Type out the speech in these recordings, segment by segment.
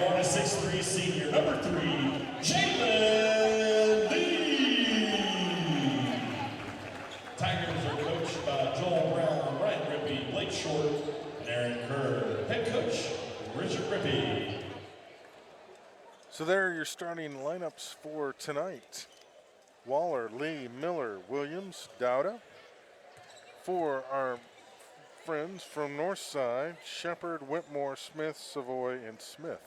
on a 6'3" senior, number 3, Jalen Lee. Tigers are coached by Joel Brown, Ryan Rippey, Blake Short, and Aaron Kerr. Head coach, Richard Rippey. So there are your starting lineups for tonight. Waller, Lee, Miller, Williams, Dowda. For our friends from Northside, Shepard, Whitmore, Smith, Savoy, and Smith.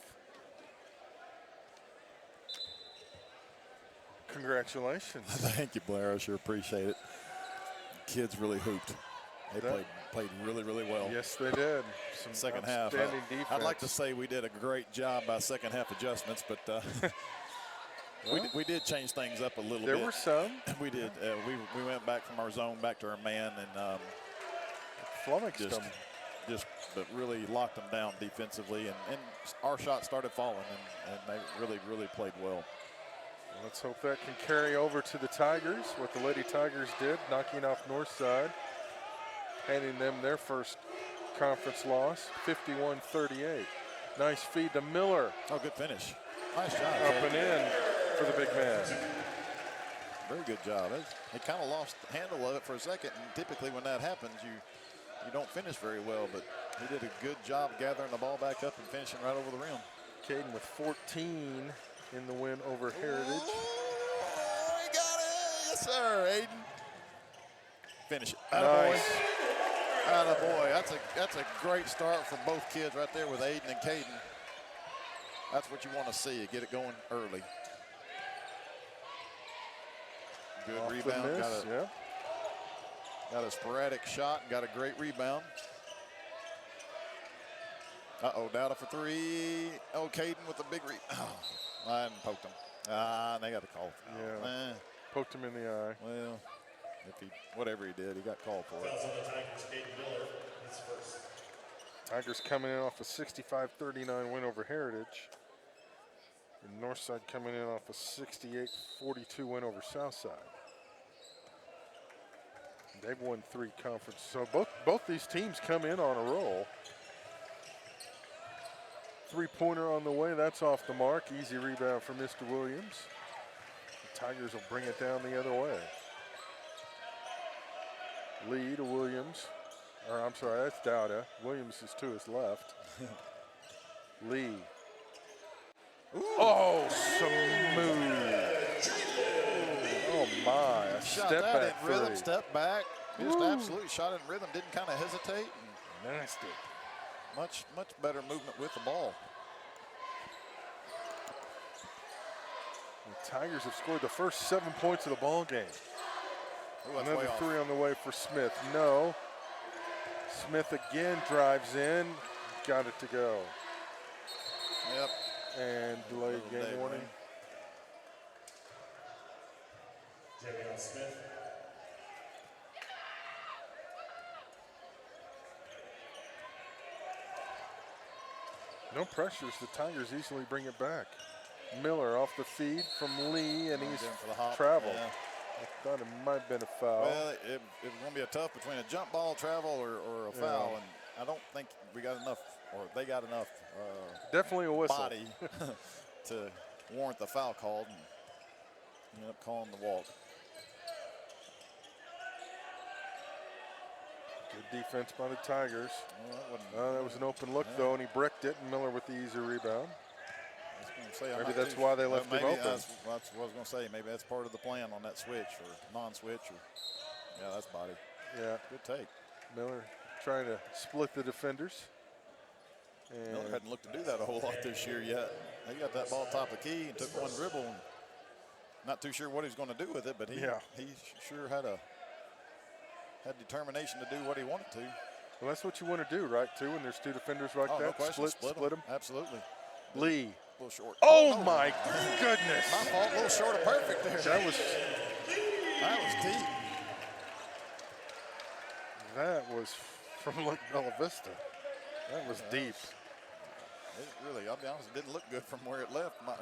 Congratulations. Thank you, Blair. I sure appreciate it. The kids really hooped. They played really, really well. Yes, they did. Some second half. Defense. I'd like to say we did a great job by second half adjustments, but well, we did change things up a little bit. There were some. We did. We went back from our zone back to our man and flummoxed them. But really locked them down defensively, and our shot started falling, and they really, really played well. Let's hope that can carry over to the Tigers, what the Lady Tigers did, knocking off Northside, handing them their first conference loss, 51-38. Nice feed to Miller. Oh, good finish. Nice job. Up and in for the big man. Very good job. They kind of lost the handle of it for a second, and typically when that happens, you don't finish very well, but he did a good job gathering the ball back up and finishing right over the rim. Caden with 14 in the win over Heritage. Oh, he got it. Yes, sir, Aiden. Finish it. Nice. Attaboy. That's a great start for both kids right there with Aiden and Caden. That's what you want to see. Get it going early. Good Off rebound. Yeah. Got a sporadic shot and got a great rebound. Uh-oh, Dowda for three. Oh, Caden with the big rebound. Oh, I hadn't poked him. They got a call. Yeah. Poked him in the eye. Well, whatever he did, he got called for it. Tigers coming in off a 65-39 win over Heritage. And Northside coming in off a 68-42 win over Southside. They've won 3 conferences. So both these teams come in on a roll. 3-pointer on the way. That's off the mark. Easy rebound for Mr. Williams. The Tigers will bring it down the other way. Lee to Williams. Or I'm sorry, that's Dowda. Williams is to his left. Lee. Ooh. Oh, smooth. Oh my, a Shot step that back in rhythm, three. step back. Just absolutely shot in rhythm, didn't kind of hesitate. Nasty. Much better movement with the ball. The Tigers have scored the first 7 points of the ball game. Ooh, that's Another way off. 3 on the way for Smith. No. Smith again drives in. Got it to go. Yep. And delayed game warning. Javion Smith. No pressures. The Tigers easily bring it back. Miller off the feed from Lee, and he's traveled. Yeah. I thought it might have been a foul. Well, it was going to be a tough between a jump ball, travel, or a foul, and I don't think we got enough, or they got enough definitely a whistle. body to warrant the foul called, and ended up calling the walk. Good defense by the Tigers. Well, That was an open look, though, and he bricked it, and Miller with the easy rebound. Maybe that's too, why they left him open. That's what I was going to say. Maybe that's part of the plan on that switch or non-switch. Yeah, that's body. Yeah. Good take. Miller trying to split the defenders. And Miller hadn't looked to do that a whole lot this year yet. He got that ball top of the key and took one dribble. And not too sure what he was going to do with it, but he sure had determination to do what he wanted to. Well, that's what you want to do, right, too, when there's 2 defenders like that. No question. Split them. Absolutely. Lee. A little short. Oh, my goodness. My fault. A little short of perfect there. That was deep. That was from Bella Vista. That was deep. It really, I'll be honest, it didn't look good from where it left, my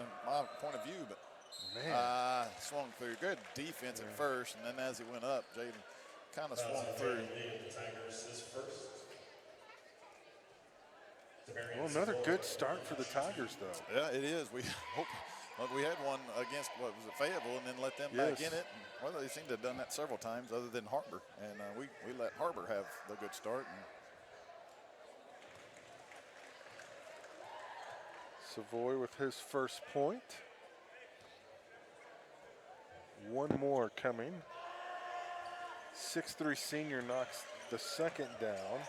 point of view, but man, swung through. Good defense at first, and then as he went up, Jaden kind of swung through. Well, another good start for the Tigers, though. Yeah, it is. We hope. Well, we had one against, what was it, Fayetteville, and then let them back in it. Well, they seem to have done that several times other than Harbor. And we let Harbor have the good start. And Savoy with his first point. One more coming. 6'3" senior knocks the second down.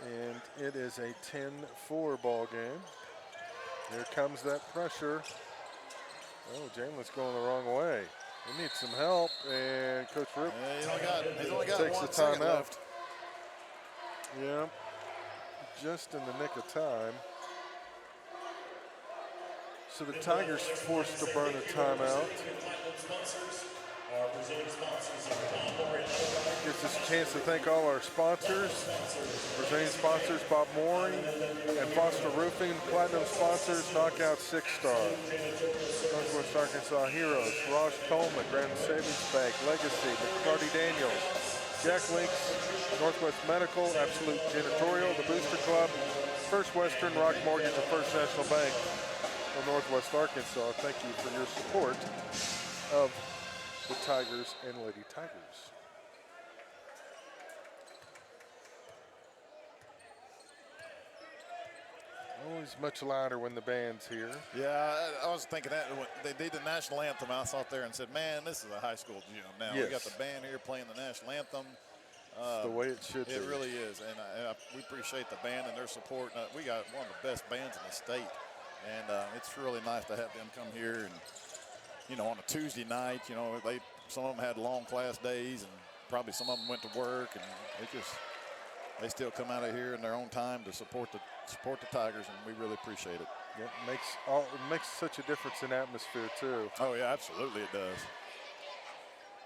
And it is a 10-4 ball game. Here comes that pressure. Oh, Jamelin's going the wrong way. He needs some help, and Coach Roop he's only got takes one the second timeout. left. Yeah, just in the nick of time. So the Tigers forced to burn a timeout. Gives us a chance to thank all our sponsors. Presenting sponsors, Bob Mooring and Foster Roofing. Platinum sponsors, Knockout 6-Star. Northwest Arkansas Heroes, Ross Coleman, Grand Savings Bank, Legacy, McCarty Daniels, Jack Links, Northwest Medical, Absolute Janitorial, the Booster Club, First Western, Rock Mortgage, and First National Bank of Northwest Arkansas. Thank you for your support of the Tigers and Lady Tigers. Always much louder when the band's here. Yeah, I was thinking that when they did the national anthem, I thought there and said, man, this is a high school gym now. Yes. We got the band here playing the national anthem. It's the way it should be. It really is, and we appreciate the band and their support. We got one of the best bands in the state, and it's really nice to have them come here. And you know, on a Tuesday night, you know, some of them had long class days, and probably some of them went to work, and they still come out of here in their own time to support the Tigers, and we really appreciate it. Yep, it makes such a difference in atmosphere too. Oh yeah, absolutely it does.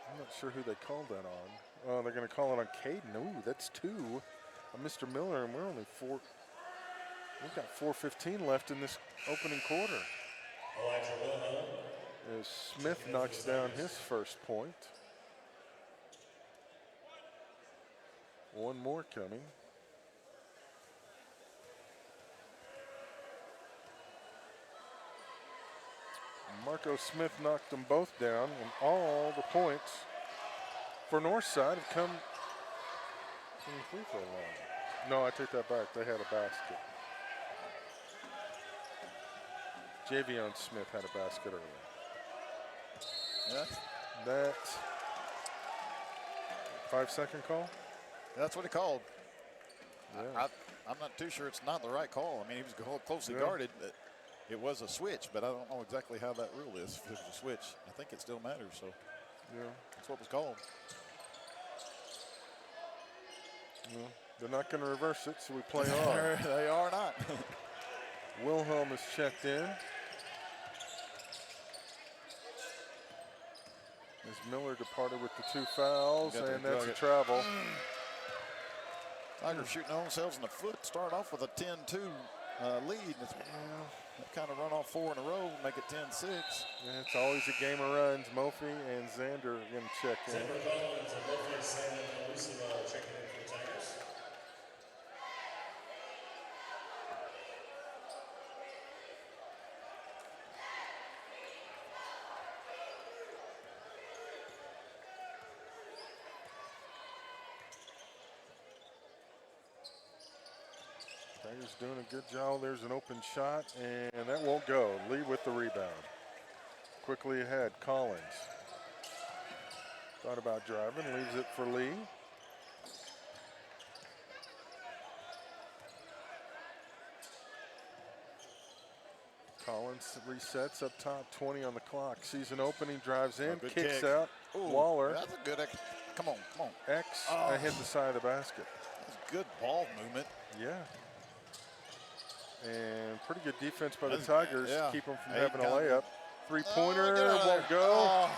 I'm not sure who they called that on. Oh, they're going to call it on Caden. Ooh, that's 2 on Mr. Miller, and we're only 4. We've got 4:15 left in this opening quarter. As Smith knocks down his first point. One more coming. Marco Smith knocked them both down, and all the points for Northside have come from the free throw line. No, I take that back. They had a basket. Javion Smith had a basket earlier. Yeah. That 5-second call? That's what he called. Yeah. I'm not too sure it's not the right call. I mean, he was closely guarded. It was a switch, but I don't know exactly how that rule is. If it was a switch, I think it still matters. So, Yeah. that's what was called. Well, they're not going to reverse it, so we play on. They are not. Wilhelm is checked in. As Miller departed with the 2 fouls, and that's a travel. Tigers shooting themselves in the foot. Start off with a 10-2 lead. They kind of run off 4 in a row, make it 10-6. Yeah, it's always a game of runs. Mophie and Xander are going to check in. Xander Collins and Mophie Sand and Luciva checking in for the Tigers. Tigers doing a good job. There's an open shot, and that won't go. Lee with the rebound. Quickly ahead, Collins. Thought about driving, leaves it for Lee. Collins resets up top, 20 on the clock. Sees an opening, drives in, kicks kick. out. Ooh, Waller. That's a good. Come on. X hit the side of the basket. That's good ball movement. Yeah. And pretty good defense by the Tigers. Yeah. Keep them from Hey, having a got layup. Three-pointer won't go. Oh,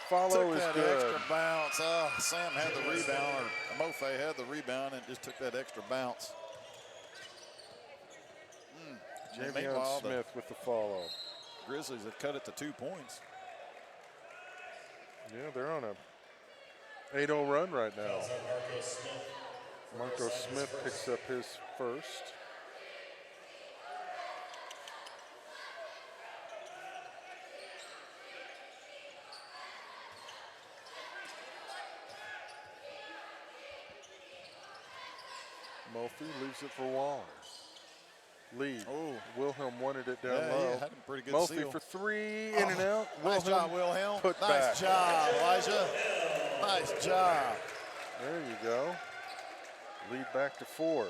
Follow is took that good. extra bounce. Sam had the rebound, or Mophie had the rebound and just took that extra bounce. Javion Smith with the follow. Grizzlies have cut it to 2 points. Yeah, they're on a 8-0 run right now. Marco Smith Marco Smith picks up his first. Murphy leaves it for Waller. Lee. Oh. Wilhelm wanted it down Yeah, low. he had a pretty good Murphy seal. for three, in and out. Nice job, Wilhelm. Put Nice back. job, Elijah. Nice job. There you go. Lead back to 4.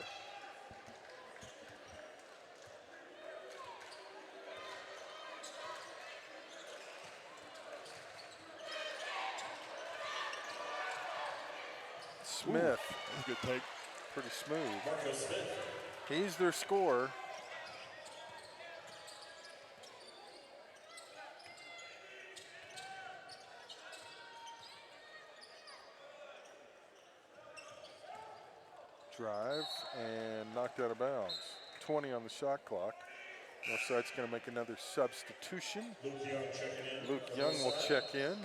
Smith. That's a good take. Pretty smooth. Marco Smith. He's their scorer. Drive and knocked out of bounds. 20 on the shot clock. Northside's going to make another substitution. Luke Young checking in. Luke Young will check in.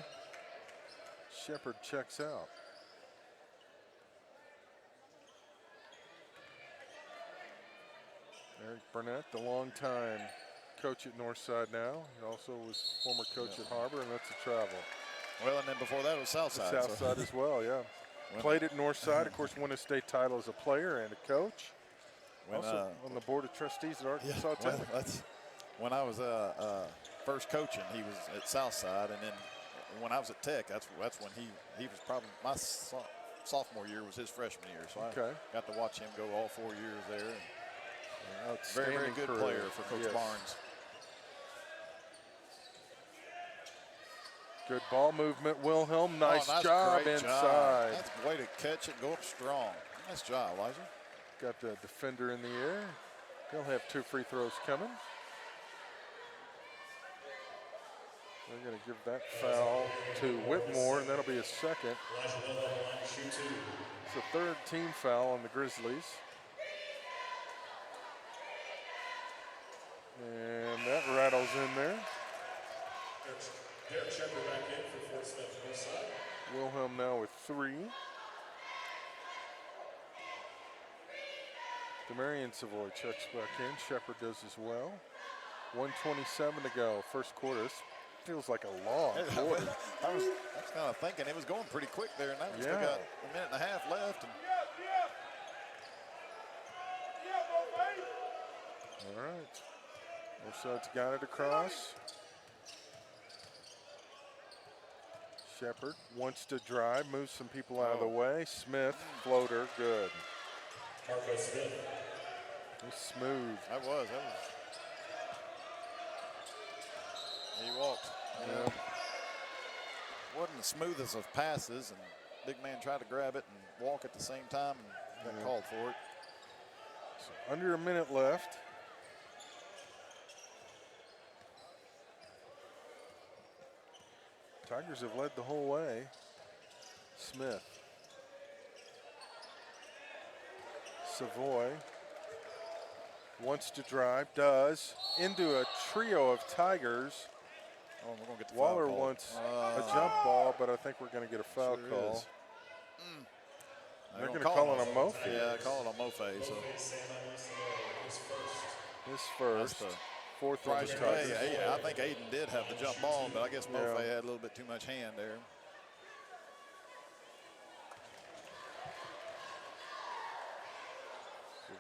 Shepard checks out. Eric Burnett, the longtime coach at Northside now. He also was former coach at Harbor, and that's a travel. Well, and then before that it was Southside. Southside as well, yeah. Played at Northside, of course, won a state title as a player and a coach. Also on the board of trustees at Arkansas Tech. Well, that's when I was first coaching. He was at Southside, and then when I was at Tech, that's when he was probably my sophomore year was his freshman year. So I got to watch him go all 4 years there. And very, very good player for Coach Barnes. Good ball movement, Wilhelm. Nice job inside. That's a way to catch it, go up strong. Nice job, Elijah. Got the defender in the air. He'll have 2 free throws coming. They're going to give that foul to Whitmore, and that'll be a second. It's the 3rd team foul on the Grizzlies. And that rattles in there. Derek Shepard back in for Fort Smith Northside. Wilhelm now with 3. Demarion Savoy checks back in. Shepard does as well. 1:27 to go, first quarter. This feels like a long quarter. I was kind of thinking it was going pretty quick there, and now we still got a minute and a half left. And all right. Northside's got it across. Shepard wants to drive, moves some people out of the way. Smith, floater, good. Marco Smith. He's smooth. That was. He walked. Yeah. Wasn't the smoothest of passes, and big man tried to grab it and walk at the same time and got called for it. So under a minute left. Tigers have led the whole way. Smith. Savoy wants to drive, does, into a trio of Tigers. Oh, we're gonna get the Waller foul call. wants a jump ball, but I think we're going to get a foul call. Is. They're going to call it a Murphy. Yeah, call it a Murphy. So his first. 4th on the Bryson Tigers. I think Aiden did have the jump ball, but I guess Murphy had a little bit too much hand there.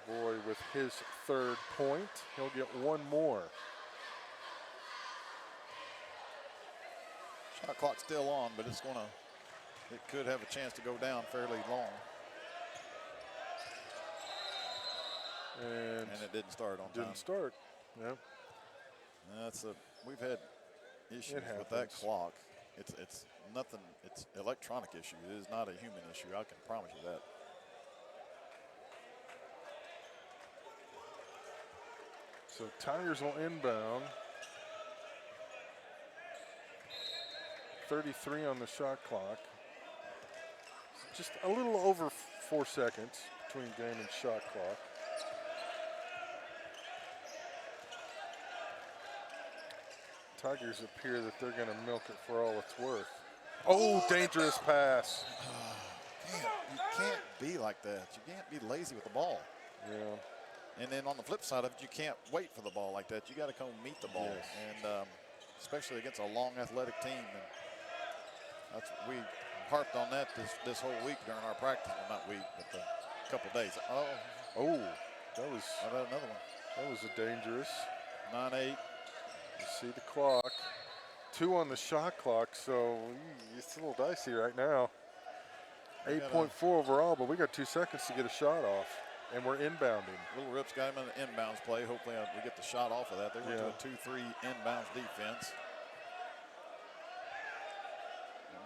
Savoy with his 3rd point. He'll get 1 more. Shot clock's still on, but it could have a chance to go down fairly long. And it didn't start on time. Didn't start. Yep. We've had issues with that clock. It's nothing. It's electronic issue. It is not a human issue. I can promise you that. So Tigers will inbound. 33 on the shot clock. Just a little over 4 seconds between game and shot clock. Tigers appear that they're going to milk it for all it's worth. Oh, dangerous pass. can't be like that. You can't be lazy with the ball. Yeah. And then on the flip side of it, you can't wait for the ball like that. You got to come meet the ball. Yes. And especially against a long athletic team. And that's we harped on that this whole week during our practice. Well, not week, but the couple days. Oh, that was how about another one? That was a dangerous. 9-8. You see the clock. 2 on the shot clock, so it's a little dicey right now. 8.4 overall, but we got 2 seconds to get a shot off, and we're inbounding. Little Rips got him in an inbounds play. Hopefully we get the shot off of that. They went to a 2-3 inbounds defense.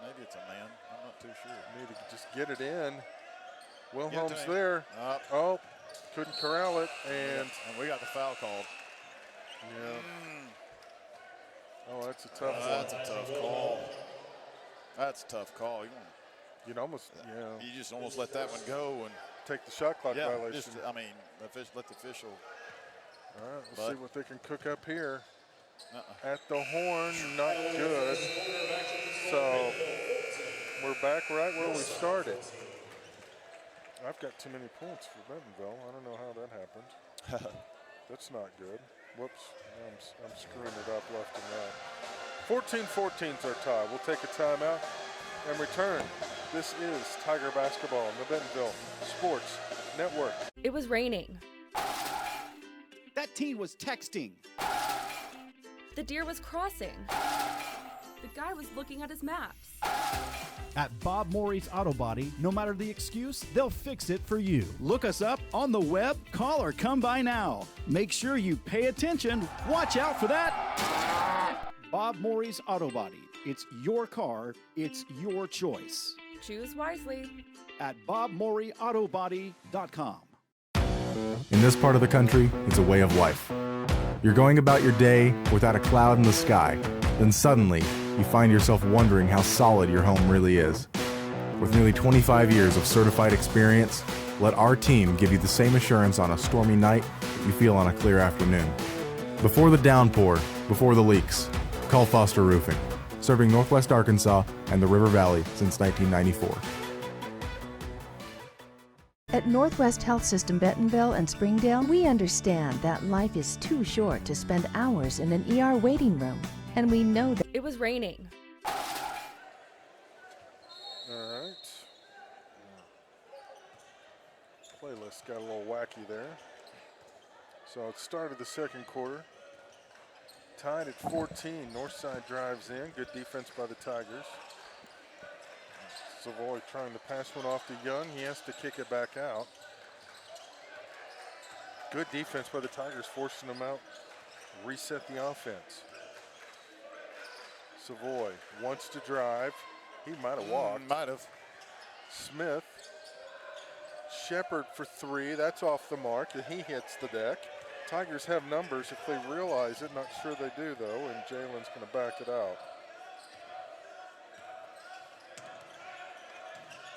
Maybe it's a man. I'm not too sure. Need to just get it in. Wilhelm's there. Couldn't corral it, and we got the foul called. Yeah. Oh, that's a tough one. That's a tough call. That's a tough call. You'd almost, You just almost let that one go and take the shot clock violation. Just, I mean, let the official. All right, we'll see what they can cook up here. At the horn, not good. So we're back right where we started. I've got too many points for Bentonville. I don't know how that happened. That's not good. Whoops, I'm screwing it up left and right. 14-14's our tie. We'll take a timeout and return. This is Tiger Basketball on the Bentonville Sports Network. It was raining. That teen was texting. The deer was crossing. The guy was looking at his maps. At Bob Morey's Auto Body, no matter the excuse, they'll fix it for you. Look us up on the web, call or come by now. Make sure you pay attention. Watch out for that. Bob Morey's Auto Body. It's your car. It's your choice. Choose wisely. At BobMoreyAutoBody.com. In this part of the country, it's a way of life. You're going about your day without a cloud in the sky. Then suddenly, you find yourself wondering how solid your home really is. With nearly 25 years of certified experience, let our team give you the same assurance on a stormy night that you feel on a clear afternoon. Before the downpour, before the leaks, call Foster Roofing, serving Northwest Arkansas and the River Valley since 1994. At Northwest Health System Bentonville and Springdale, we understand that life is too short to spend hours in an ER waiting room. And we know that it was raining. All right. Playlist got a little wacky there. So it started the second quarter. Tied at 14. Northside drives in. Good defense by the Tigers. Savoy trying to pass one off to Young. He has to kick it back out. Good defense by the Tigers, forcing them out. Reset the offense. Savoy wants to drive. He might have walked. Might have. Smith. Shepard for 3. That's off the mark. And he hits the deck. Tigers have numbers if they realize it. Not sure they do, though. And Jalen's going to back it out.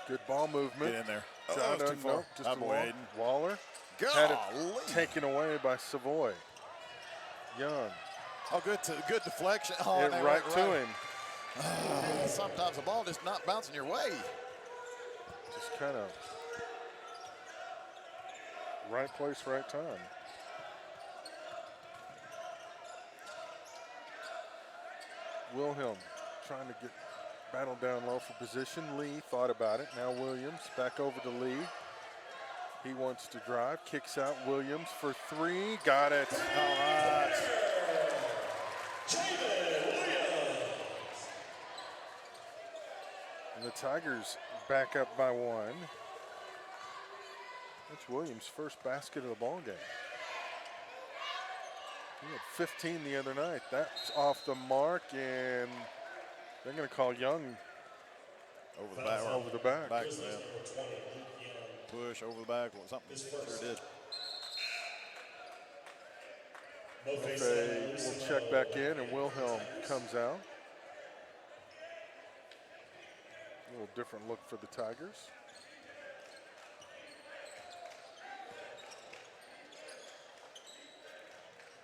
Good ball movement. Get in there. That was too far. No, just I'm waiting. Waller. Golly. Had it taken away by Savoy. Young. Oh, good deflection. Oh, Hit right to him. Sometimes the ball just not bouncing your way. Just kind of right place, right time. Wilhelm trying to get battled down low for position. Lee thought about it. Now Williams back over to Lee. He wants to drive, kicks out Williams for 3. Got it. All right. And the Tigers back up by 1. That's Williams' first basket of the ball game. He had 15 the other night. That's off the mark, and they're going to call Young over the back. Over the back. Push over the back or something. Sure did. Okay, we'll check back in, and Wilhelm comes out. A little different look for the Tigers.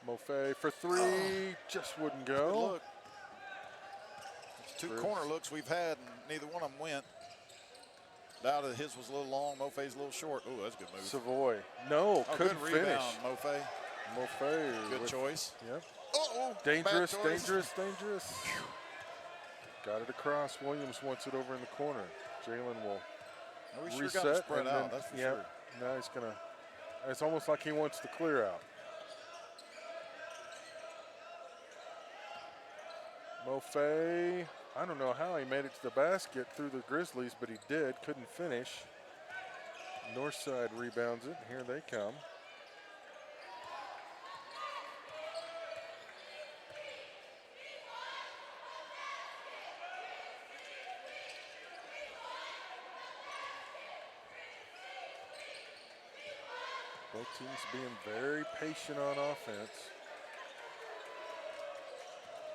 Mofe for 3, just wouldn't go. Look. It's 2 corner looks we've had, and neither one of them went. Dowda, his was a little long. Mofe's a little short. Oh, that's a good move. Savoy. No, Oh, couldn't good finish. rebound, Mofe. Mofe. Good choice. Yep. Oh, Dangerous, bad choice. dangerous. Got it across. Williams wants it over in the corner. Jalen will We sure reset. got to spread and out, then, that's for yeah, sure. now he's going to, it's almost like he wants to clear out. Mofe, I don't know how he made it to the basket through the Grizzlies, but he did. Couldn't finish. Northside rebounds it. Here they come. Both teams being very patient on offense.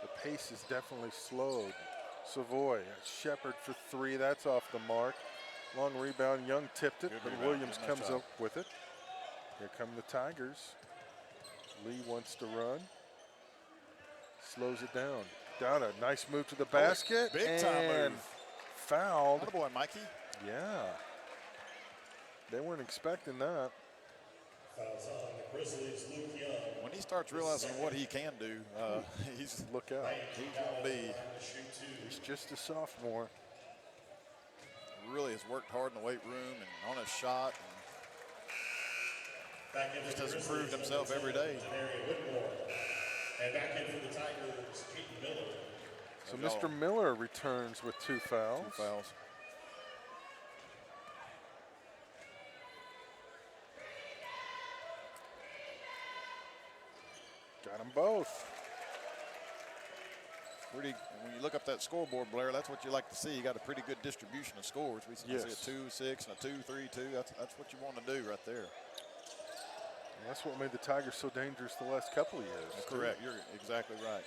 The pace is definitely slowed. Savoy, Shepard for three. That's off the mark. Long rebound. Young tipped it, Good but rebound. Williams Good comes job. up with it. Here come the Tigers. Lee wants to run. Slows it down. Down a nice move to the basket. big time and move. Fouled. Attaboy, Mikey. Yeah. They weren't expecting that. Fouls on the Grizzlies, Luke Young. When he starts realizing what he can do, he's Look out. going to be, He's just a sophomore. really has worked hard in the weight room and on his shot. And just has improved himself every day. And back in for the Tigers, Peyton Miller. So Mr. Miller returns with two fouls. Two fouls. Got them both. When you look up that scoreboard, Blair, that's what you like to see. You got a pretty good distribution of scores. We see Yes. a 2, 6, and a 2, 3, 2. That's what you want to do right there. And that's what made the Tigers so dangerous the last couple of years. That's correct. You're exactly right.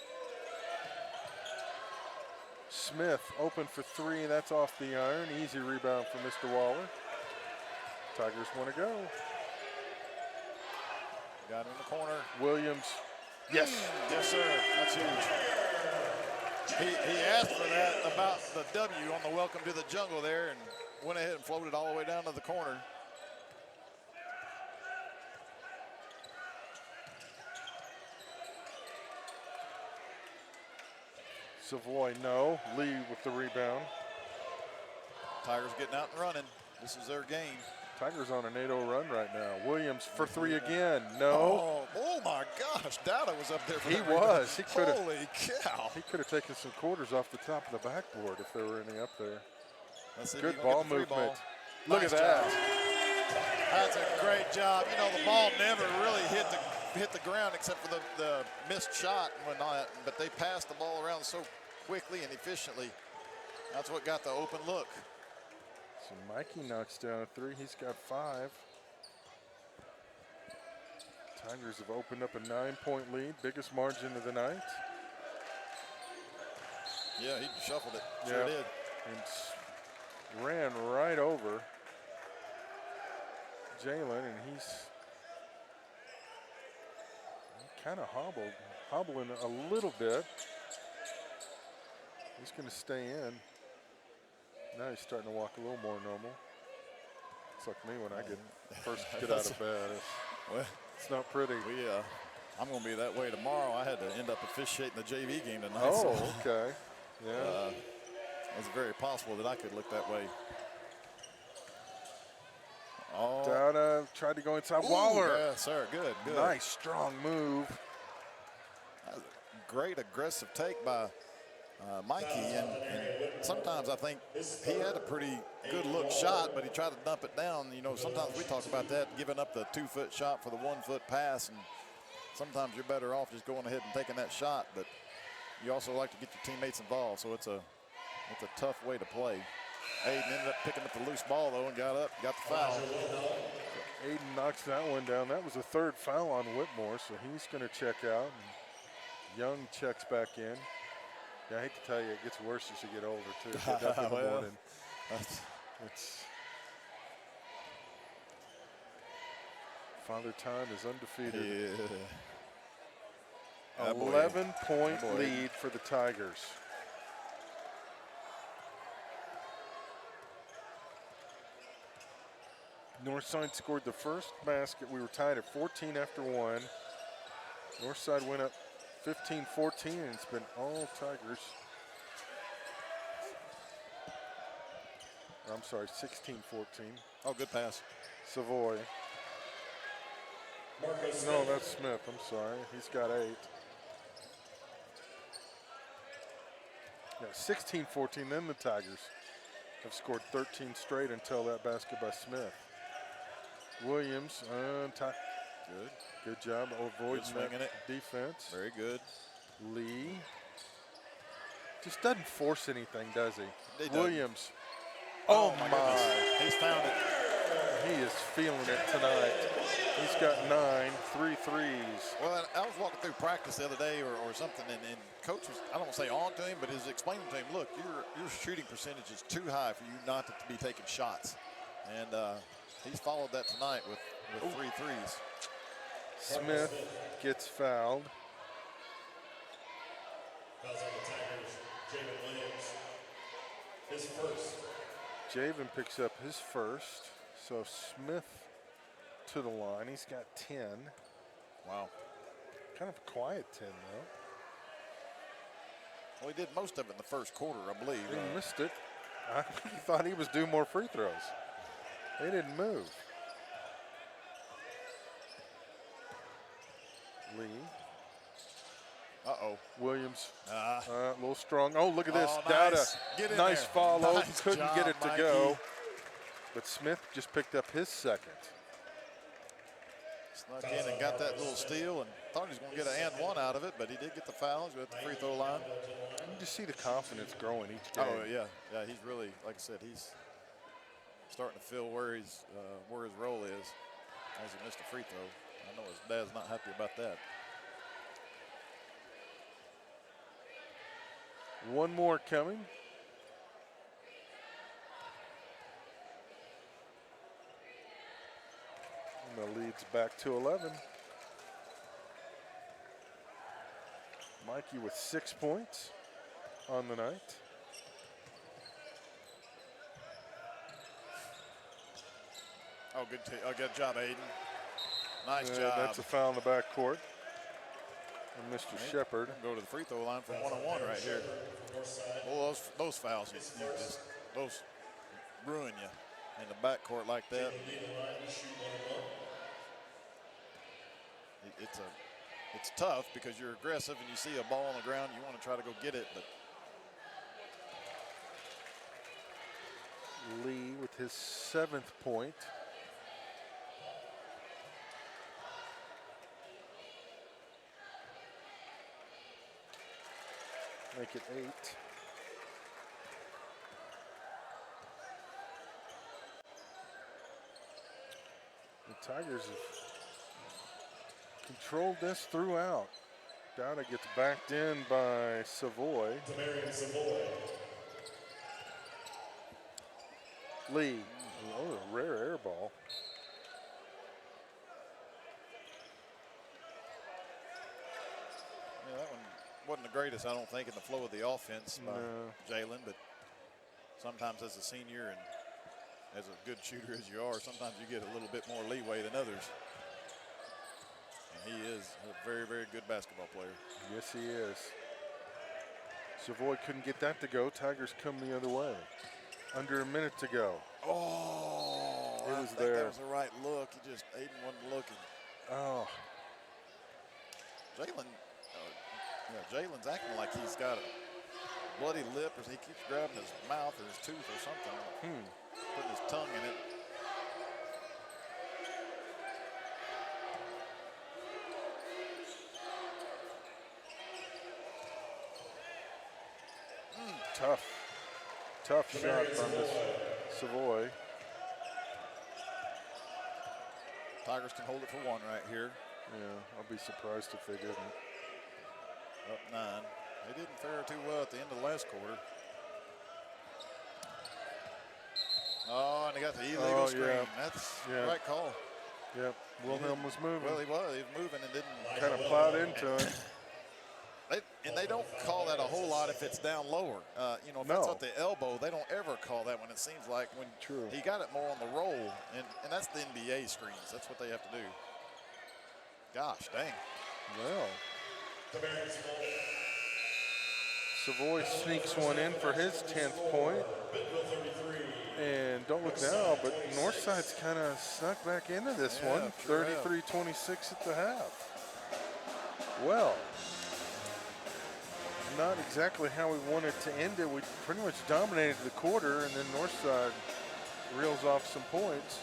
Smith open for three. That's off the iron. Easy rebound for Mr. Waller. Tigers want to go. Got him in the corner. Williams. Yes. Yes, sir. That's huge. He asked for that about the W on the welcome to the jungle there and went ahead and floated all the way down to the corner. Savoy, no. Lee with the rebound. Tigers getting out and running. This is their game. Tigers on an 8-0 run right now. Williams for three again. No. Oh my gosh. Dowda was up there for He that was. rebound. Holy cow. He could have taken some quarters off the top of the backboard if there were any up there. Let's see if Good he can get ball the three movement. ball. Look Nice at that. job. That's a great job. You know, the ball never really hit the ground except for the missed shot and whatnot, but they passed the ball around so quickly and efficiently. That's what got the open look. So Mikey knocks down a three. He's got 5. Tigers have opened up a 9-point lead, biggest margin of the night. Yeah, he shuffled it. Sure did. And ran right over Jalen, and he's kind of hobbling a little bit. He's going to stay in. Now he's starting to walk a little more normal. It's like me when I first get out of bed. Well, It's not pretty. I'm going to be that way tomorrow. I had to end up officiating the JV game tonight. Oh, so, okay. Yeah. it's very possible that I could look that way. Oh, Dowda tried to go inside. ooh, Waller. yeah, sir. Good, good. Nice, strong move. That was a great aggressive take by Mikey, and sometimes I think he had a pretty good look shot, but he tried to dump it down. You know, sometimes we talk about that, giving up the 2-foot shot for the 1-foot pass, and sometimes you're better off just going ahead and taking that shot, but you also like to get your teammates involved, so it's a tough way to play. Aiden ended up picking up the loose ball, though, and got the foul. Aiden knocks that one down. That was a third foul on Whitmore, so he's going to check out. And Young checks back in. Yeah, I hate to tell you, it gets worse as you get older, too. Get up in the Well, morning. It's Father Time is undefeated. Yeah. 11-point lead for the Tigers. Northside scored the first basket. We were tied at 14 after 1. Northside went up 15-14, and it's been all Tigers. I'm sorry, 16-14. Oh, good pass. Savoy. No, that's Smith. I'm sorry. He's got 8. Yeah, 16-14. Then the Tigers have scored 13 straight until that basket by Smith. Williams, good job avoiding that defense. Very good. Lee just doesn't force anything, does he? Williams. Oh my! He's found it. He is feeling it tonight. He's got 9, 3 threes. Well, I was walking through practice the other day or something, and coach was, I don't want to say on to him, but he was explaining to him, look, your shooting percentage is too high for you not to be taking shots. And he's followed that tonight with 3 threes. Smith gets fouled. Fouls on the Tigers. Javen Williams, his first. Javen picks up his first. So Smith to the line. He's got 10. Wow. Kind of a quiet 10, though. Well, he did most of it in the first quarter, I believe. He missed it. I thought he was doing more free throws. They didn't move. Lee. Uh-oh. Williams. A little strong. Oh, look at this. Nice. Dowda. Nice follow. Nice Couldn't job, get it to Mikey. go. But Smith just picked up his second. Snuck in and got that little steal and thought he was going to get an and one out of it, but he did get the fouls. He's at the free throw line. You just see the confidence growing each game. Oh, yeah. Yeah, he's really, like I said, he's starting to feel where his role is as he missed a free throw. I know his dad's not happy about that. One more coming. And the lead's back to 11. Mikey with 6 points on the night. Oh, good job, Aiden. Nice job. That's a foul in the backcourt. And Mr. Shepard. Go to the free throw line for 1-on-1 right here. Well, those fouls, those ruin you in the backcourt like that. It's tough because you're aggressive and you see a ball on the ground, you want to try to go get it, but Lee with his 7th point. Make it 8. The Tigers have controlled this throughout. Dowda gets backed in by Savoy. Lee, a rare air ball. yeah, that one wasn't the greatest, I don't think, in the flow of the offense by Jalen, but sometimes as a senior and as a good shooter as you are, sometimes you get a little bit more leeway than others. And he is a very, very good basketball player. Yes, he is. Savoy couldn't get that to go. Tigers come the other way. Under a minute to go. Oh, it I was think there. That was the right look. Aiden wasn't looking. Oh. Jalen's acting like he's got a bloody lip, or he keeps grabbing his mouth or his tooth or something. Putting his tongue in it. Tough shot from this Savoy. Tigers can hold it for 1 right here. Yeah, I'll be surprised if they didn't. Up 9. They didn't fare too well at the end of the last quarter. Oh, and they got the illegal screen. Yeah. That's the right call. Yep, Wilhelm was moving. Well, he was moving and didn't. Kind of plowed into it. And they don't call that a whole lot if it's down lower. You know, if No. it's at the elbow, they don't ever call that when it seems like when True. he got it more on the roll. And that's the NBA screens. That's what they have to do. Gosh, dang. Well, Savoy sneaks one in for his 10th point. And don't look now, but Northside's kind of snuck back into this Yeah, one. sure have. 33-26 at the half. Well, not exactly how we wanted to end it. We pretty much dominated the quarter, and then Northside reels off some points.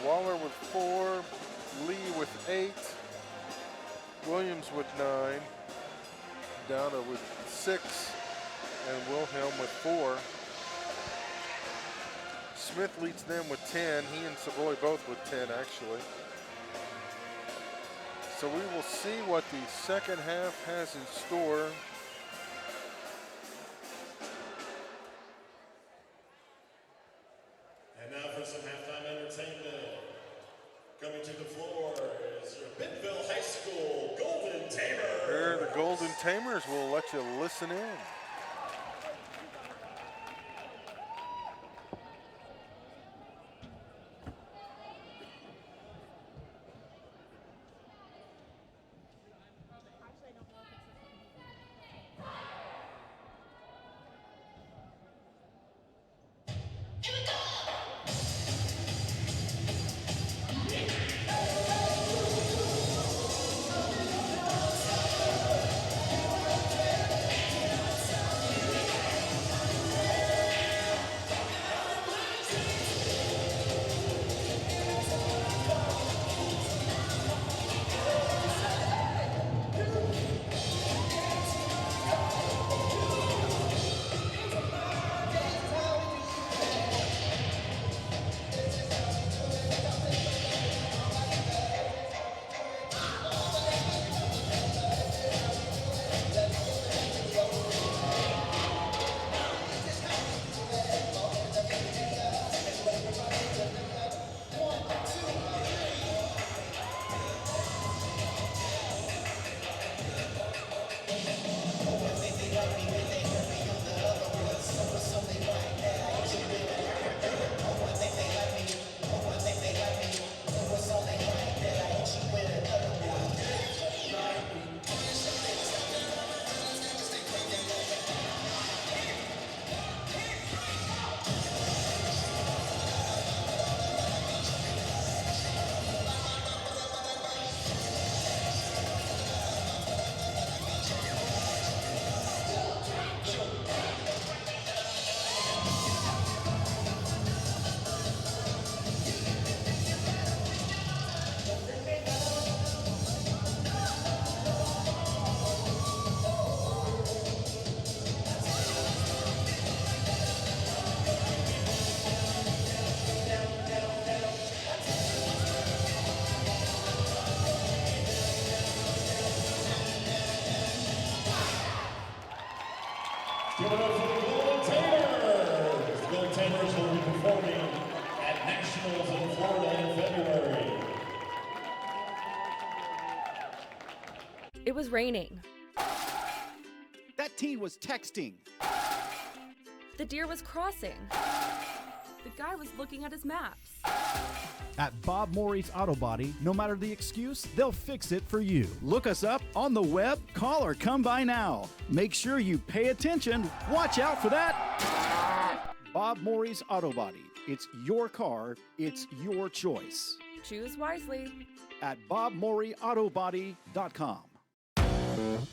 Waller with 4, Lee with 8, Williams with 9, Dowda with 6, and Wilhelm with 4. Smith leads them with 10. He and Savoy both with 10, actually. So we will see what the second half has in store. And now for some halftime entertainment. Coming to the floor is your Bentonville High School Golden Tamer. Here, the Golden Tamers will let you listen in. Give it up for the Golden Tamers. The Golden Tamers will be performing at Nationals in Florida in February. It was raining. That teen was texting. The deer was crossing. The guy was looking at his maps. At Bob Morey's Auto Body, no matter the excuse, they'll fix it for you. Look us up on the web, call or come by now. Make sure you pay attention. Watch out for that. Bob Morey's Auto Body. It's your car, it's your choice. Choose wisely. At BobMoreyAutoBody.com.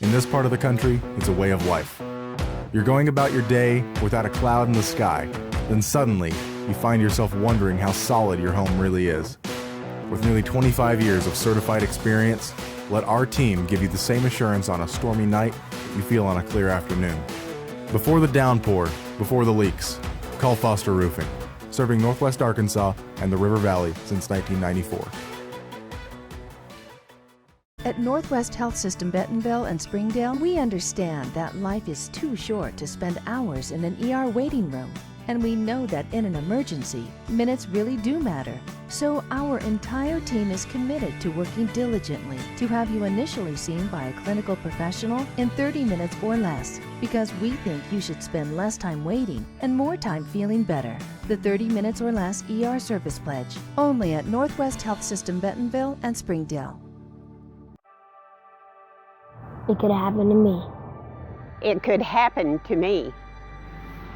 In this part of the country, it's a way of life. You're going about your day without a cloud in the sky. Then suddenly, you find yourself wondering how solid your home really is. With nearly 25 years of certified experience, let our team give you the same assurance on a stormy night you feel on a clear afternoon. Before the downpour, before the leaks, call Foster Roofing, serving Northwest Arkansas and the River Valley since 1994. At Northwest Health System Bentonville and Springdale, we understand that life is too short to spend hours in an ER waiting room. And we know that in an emergency, minutes really do matter. So our entire team is committed to working diligently to have you initially seen by a clinical professional in 30 minutes or less, because we think you should spend less time waiting and more time feeling better. The 30 minutes or less ER service pledge, only at Northwest Health System Bentonville and Springdale. It could happen to me. It could happen to me.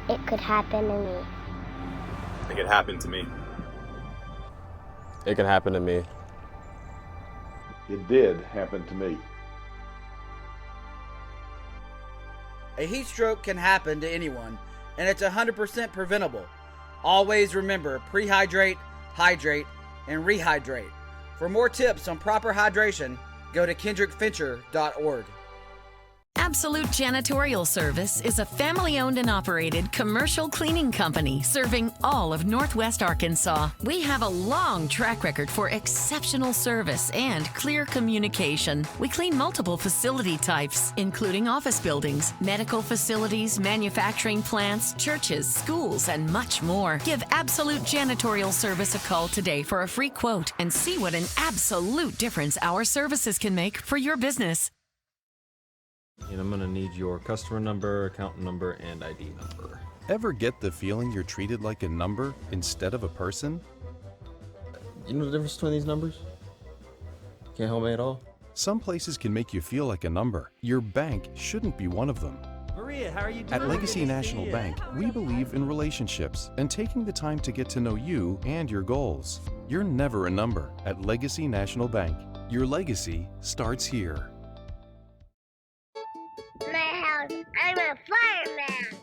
It could happen to me. It could happen to me. It could happen to me. It did happen to me. A heat stroke can happen to anyone, and it's 100% preventable. Always remember, prehydrate, hydrate, and rehydrate. For more tips on proper hydration, go to kendrickfincher.org. Absolute Janitorial Service is a family-owned and operated commercial cleaning company serving all of Northwest Arkansas. We have a long track record for exceptional service and clear communication. We clean multiple facility types, including office buildings, medical facilities, manufacturing plants, churches, schools, and much more. Give Absolute Janitorial Service a call today for a free quote and see what an absolute difference our services can make for your business. And I'm gonna need your customer number, account number, and ID number. Ever get the feeling you're treated like a number instead of a person? You know the difference between these numbers? Can't help me at all? Some places can make you feel like a number. Your bank shouldn't be one of them. Maria, how are you doing? At Legacy National Bank, we believe in relationships and taking the time to get to know you and your goals. You're never a number at Legacy National Bank. Your legacy starts here. I'm a fireman.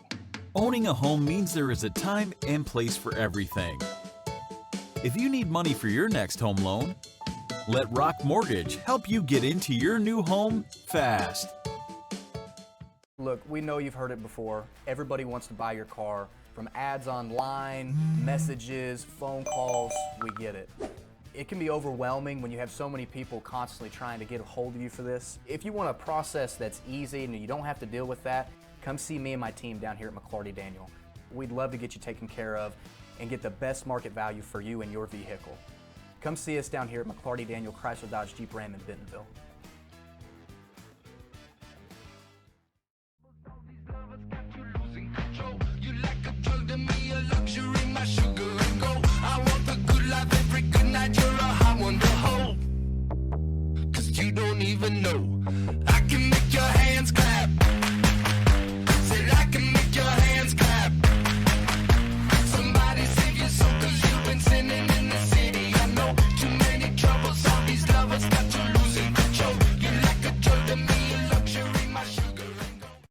Owning a home means there is a time and place for everything. If you need money for your next home loan, let Rock Mortgage help you get into your new home fast. Look, we know you've heard it before. Everybody wants to buy your car. From ads online, messages, phone calls, we get it. It can be overwhelming when you have so many people constantly trying to get a hold of you for this. If you want a process that's easy and you don't have to deal with that, come see me and my team down here at McClarty Daniel. We'd love to get you taken care of and get the best market value for you and your vehicle. Come see us down here at McClarty Daniel Chrysler Dodge Jeep Ram in Bentonville. You don't even know. I can make your hands clap. Said I can make your hands clap. Somebody save your soul, 'cause you've been sinning in the city. I know too many troubles. All these lovers got you losing control. You're like a drug to me, a luxury, my sugar and gold.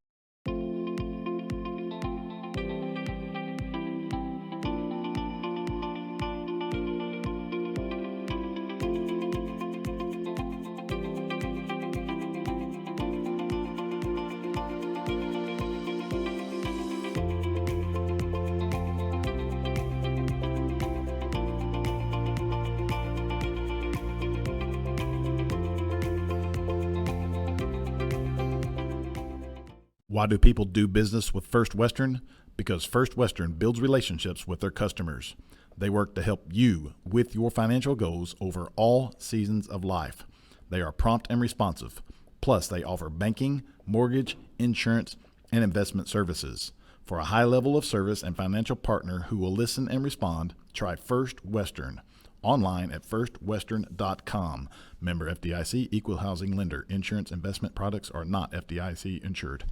Why do people do business with First Western? Because First Western builds relationships with their customers. They work to help you with your financial goals over all seasons of life. They are prompt and responsive. Plus, they offer banking, mortgage, insurance, and investment services. For a high level of service and financial partner who will listen and respond, try First Western. Online at firstwestern.com. Member FDIC, equal housing lender. Insurance investment products are not FDIC insured.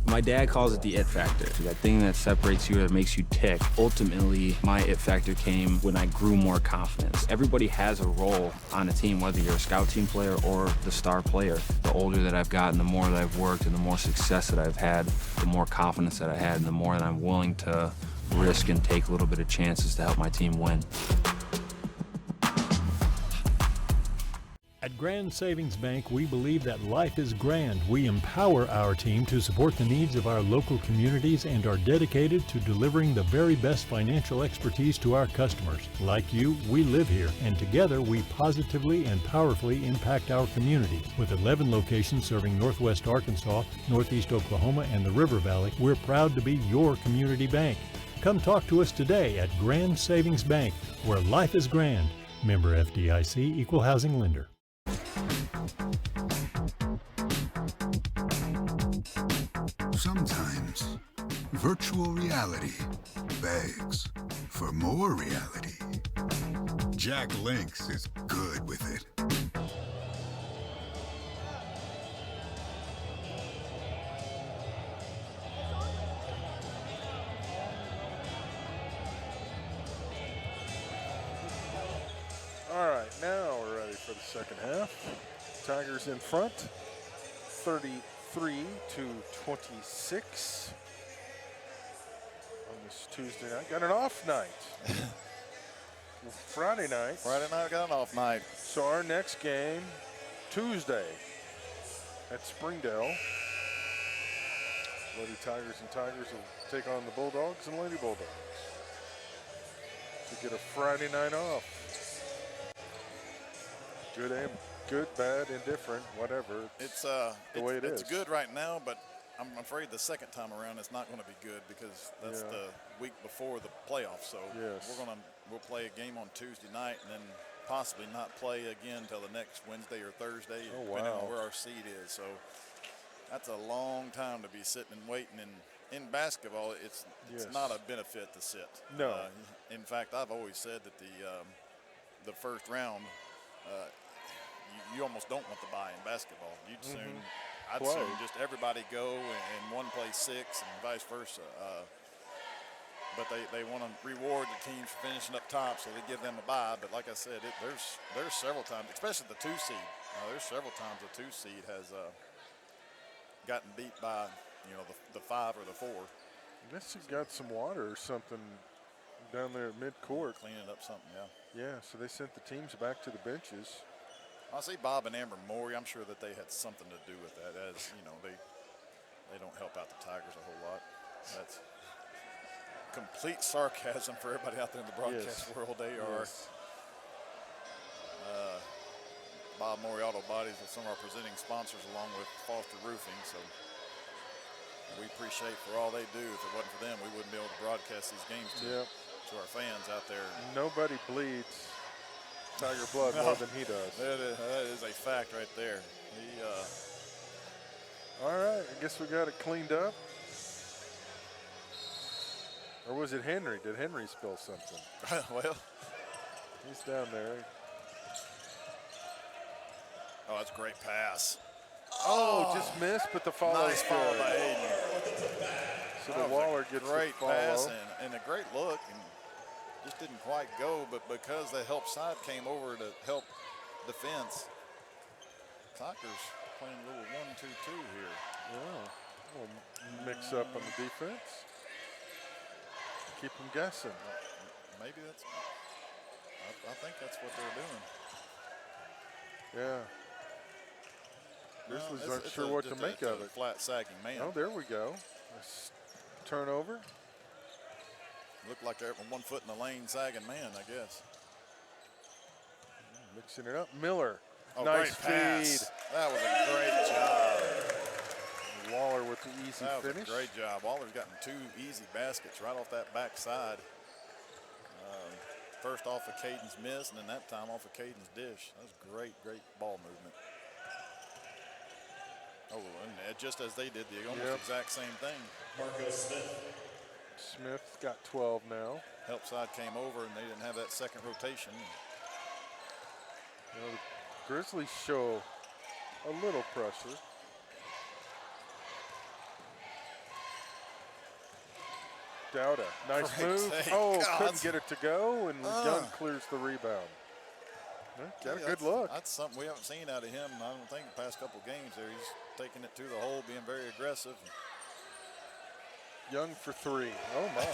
My dad calls it the it factor, that thing that separates you, that makes you tick. Ultimately, my it factor came when I grew more confidence. Everybody has a role on a team, whether you're a scout team player or the star player. The older that I've gotten, the more that I've worked, and the more success that I've had, the more confidence that I had, and the more that I'm willing to risk and take a little bit of chances to help my team win. At Grand Savings Bank, we believe that life is grand. We empower our team to support the needs of our local communities and are dedicated to delivering the very best financial expertise to our customers. Like you, we live here, and together we positively and powerfully impact our community. With 11 locations serving Northwest Arkansas, Northeast Oklahoma, and the River Valley, we're proud to be your community bank. Come talk to us today at Grand Savings Bank, where life is grand. Member FDIC, Equal Housing Lender. Sometimes virtual reality begs for more reality. Jack Links is good with it. All right, now we're ready for the second half. Tigers in front, 33-26 on this Tuesday night. Got an off night. Friday night. Friday night got an off night. So our next game, Tuesday at Springdale. Lady Tigers and Tigers will take on the Bulldogs and Lady Bulldogs to get a Friday night off. Good, bad, indifferent, whatever. It's the way it is. It's good right now, but I'm afraid the second time around it's not going to be good because that's the week before the playoffs. So we'll play a game on Tuesday night and then possibly not play again until the next Wednesday or Thursday, depending on where our seed is. So that's a long time to be sitting and waiting. And in basketball, it's not a benefit to sit. No. In fact, I've always said that the first round. You almost don't want to buy in basketball. I'd soon just everybody go and one play 6 and vice versa. But they want to reward the teams for finishing up top, so they give them a bye. But like I said, there's several times, especially the 2 seed. There's several times the 2 seed has gotten beat by the 5 or the 4. I guess he got some water or something down there at mid-court. Cleaning up something, Yeah, so they sent the teams back to the benches. I see Bob and Amber Morey. I'm sure that they had something to do with that. As you know, they don't help out the Tigers a whole lot. That's complete sarcasm for everybody out there in the broadcast world. They are. Bob Morey Auto Bodies with some of our presenting sponsors, along with Foster Roofing. So we appreciate for all they do. If it wasn't for them, we wouldn't be able to broadcast these games to our fans out there. Nobody bleeds Tiger blood more than he does. That is a fact right there. All right, I guess we got it cleaned up. Or was it Henry? Did Henry spill something? Well, he's down there. Oh, that's a great pass. Oh, just missed, but the follow is follow good. by Aiden. So the Waller gets great the follow. pass and a great look, and just didn't quite go. But because the help side came over to help defense, Tigers playing a little 1-2-2 here. Yeah, a little mix up on the defense. Keep them guessing. Maybe that's. I think that's what they're doing. Yeah. Grizzlies aren't sure what to make of it. Flat sagging man. Oh, there we go. Nice turnover. Looked like they're one foot in the lane, sagging man, I guess. Mixing it up. Miller. Oh, nice great pass. feed. That was a great job. Waller with the easy that finish. Was a great job. Waller's gotten 2 easy baskets right off that backside. First off of Caden's miss, and then that time off of Caden's dish. That was great ball movement. Oh, and just as they did, the almost exact same thing. Marco Smith. Smith got 12 now. Help side came over, and they didn't have that second rotation. You know, the Grizzlies show a little pressure. Dowda, nice move. Oh, couldn't get it to go, and Young clears the rebound. Got a good look. That's something we haven't seen out of him, I don't think, the past couple games there. He's taking it to the hole, being very aggressive. Young for 3. Oh, my.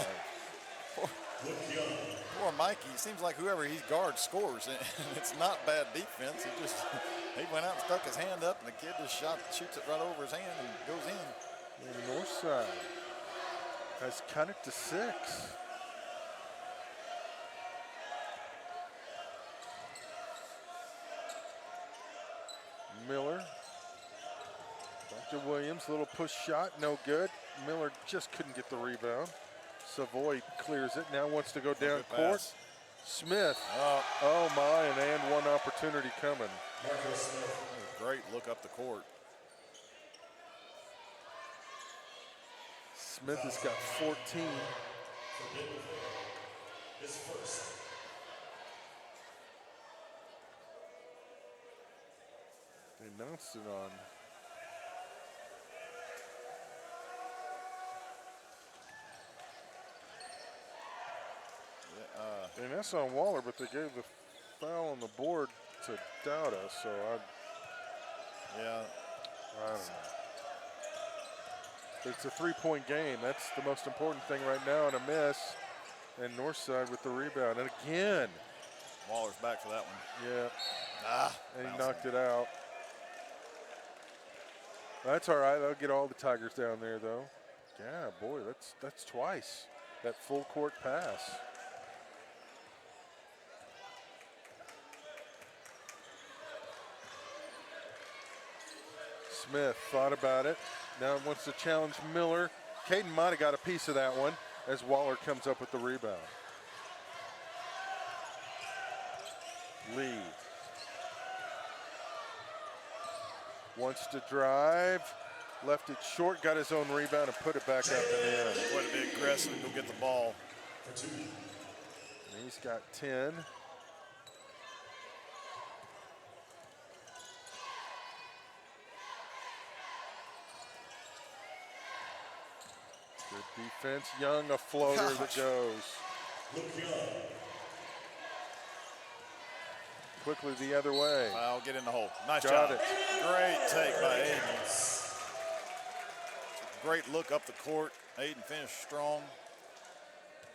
Poor Mikey. It seems like whoever he guards scores, and it's not bad defense. He went out and stuck his hand up, and the kid just shoots it right over his hand and goes in. And the north side has cut it to 6. Miller. Back to Williams. Little push shot. No good. Miller just couldn't get the rebound. Savoy clears it, now wants to go down Good court. pass. Smith, oh my, and one opportunity coming. Great look up the court. Smith has got 14. His first. They announced it on. And that's on Waller, but they gave the foul on the board to Dowda, so I don't know. But it's a 3-point game. That's the most important thing right now, and a miss. And Northside with the rebound. And again. Waller's back for that one. Yeah. And he knocked it out. That's all right. That'll get all the Tigers down there, though. Yeah, boy, that's twice. That full court pass. Smith thought about it. Now wants to challenge Miller. Caden might have got a piece of that one as Waller comes up with the rebound. Lee wants to drive. Left it short, got his own rebound, and put it back up and in. Way to be aggressive and go get the ball. And he's got 10. Good defense. Young, a floater that goes. Quickly the other way. Foul, get in the hole. Nice Got job. it. Great take by Aiden. Great look up the court. Aiden finished strong.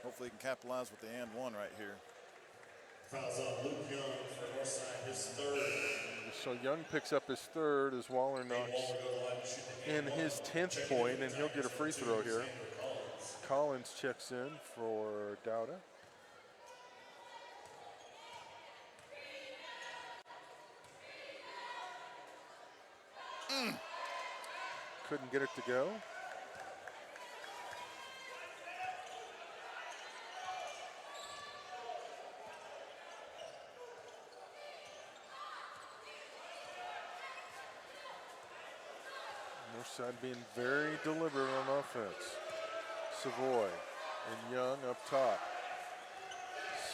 Hopefully he can capitalize with the and one right here. Fouls on Luke Young for Northside, his third. So Young picks up his third as Waller knocks in his 10th point, and he'll get a free throw here. Collins checks in for Dowda. Couldn't get it to go. Northside being very deliberate on offense. Savoy and Young up top.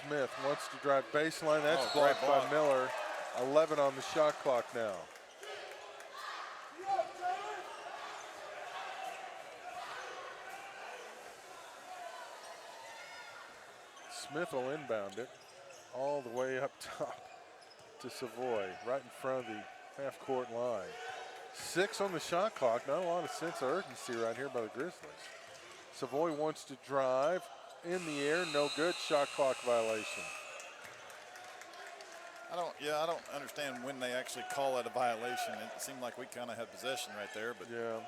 Smith wants to drive baseline. That's blocked by Miller. 11 on the shot clock now. Smith will inbound it all the way up top to Savoy, right in front of the half-court line. 6 on the shot clock. Not a lot of sense of urgency right here by the Grizzlies. Savoy wants to drive in the air. No good. Shot clock violation. I don't understand when they actually call that a violation. It seemed like we kind of had possession right there, but yeah.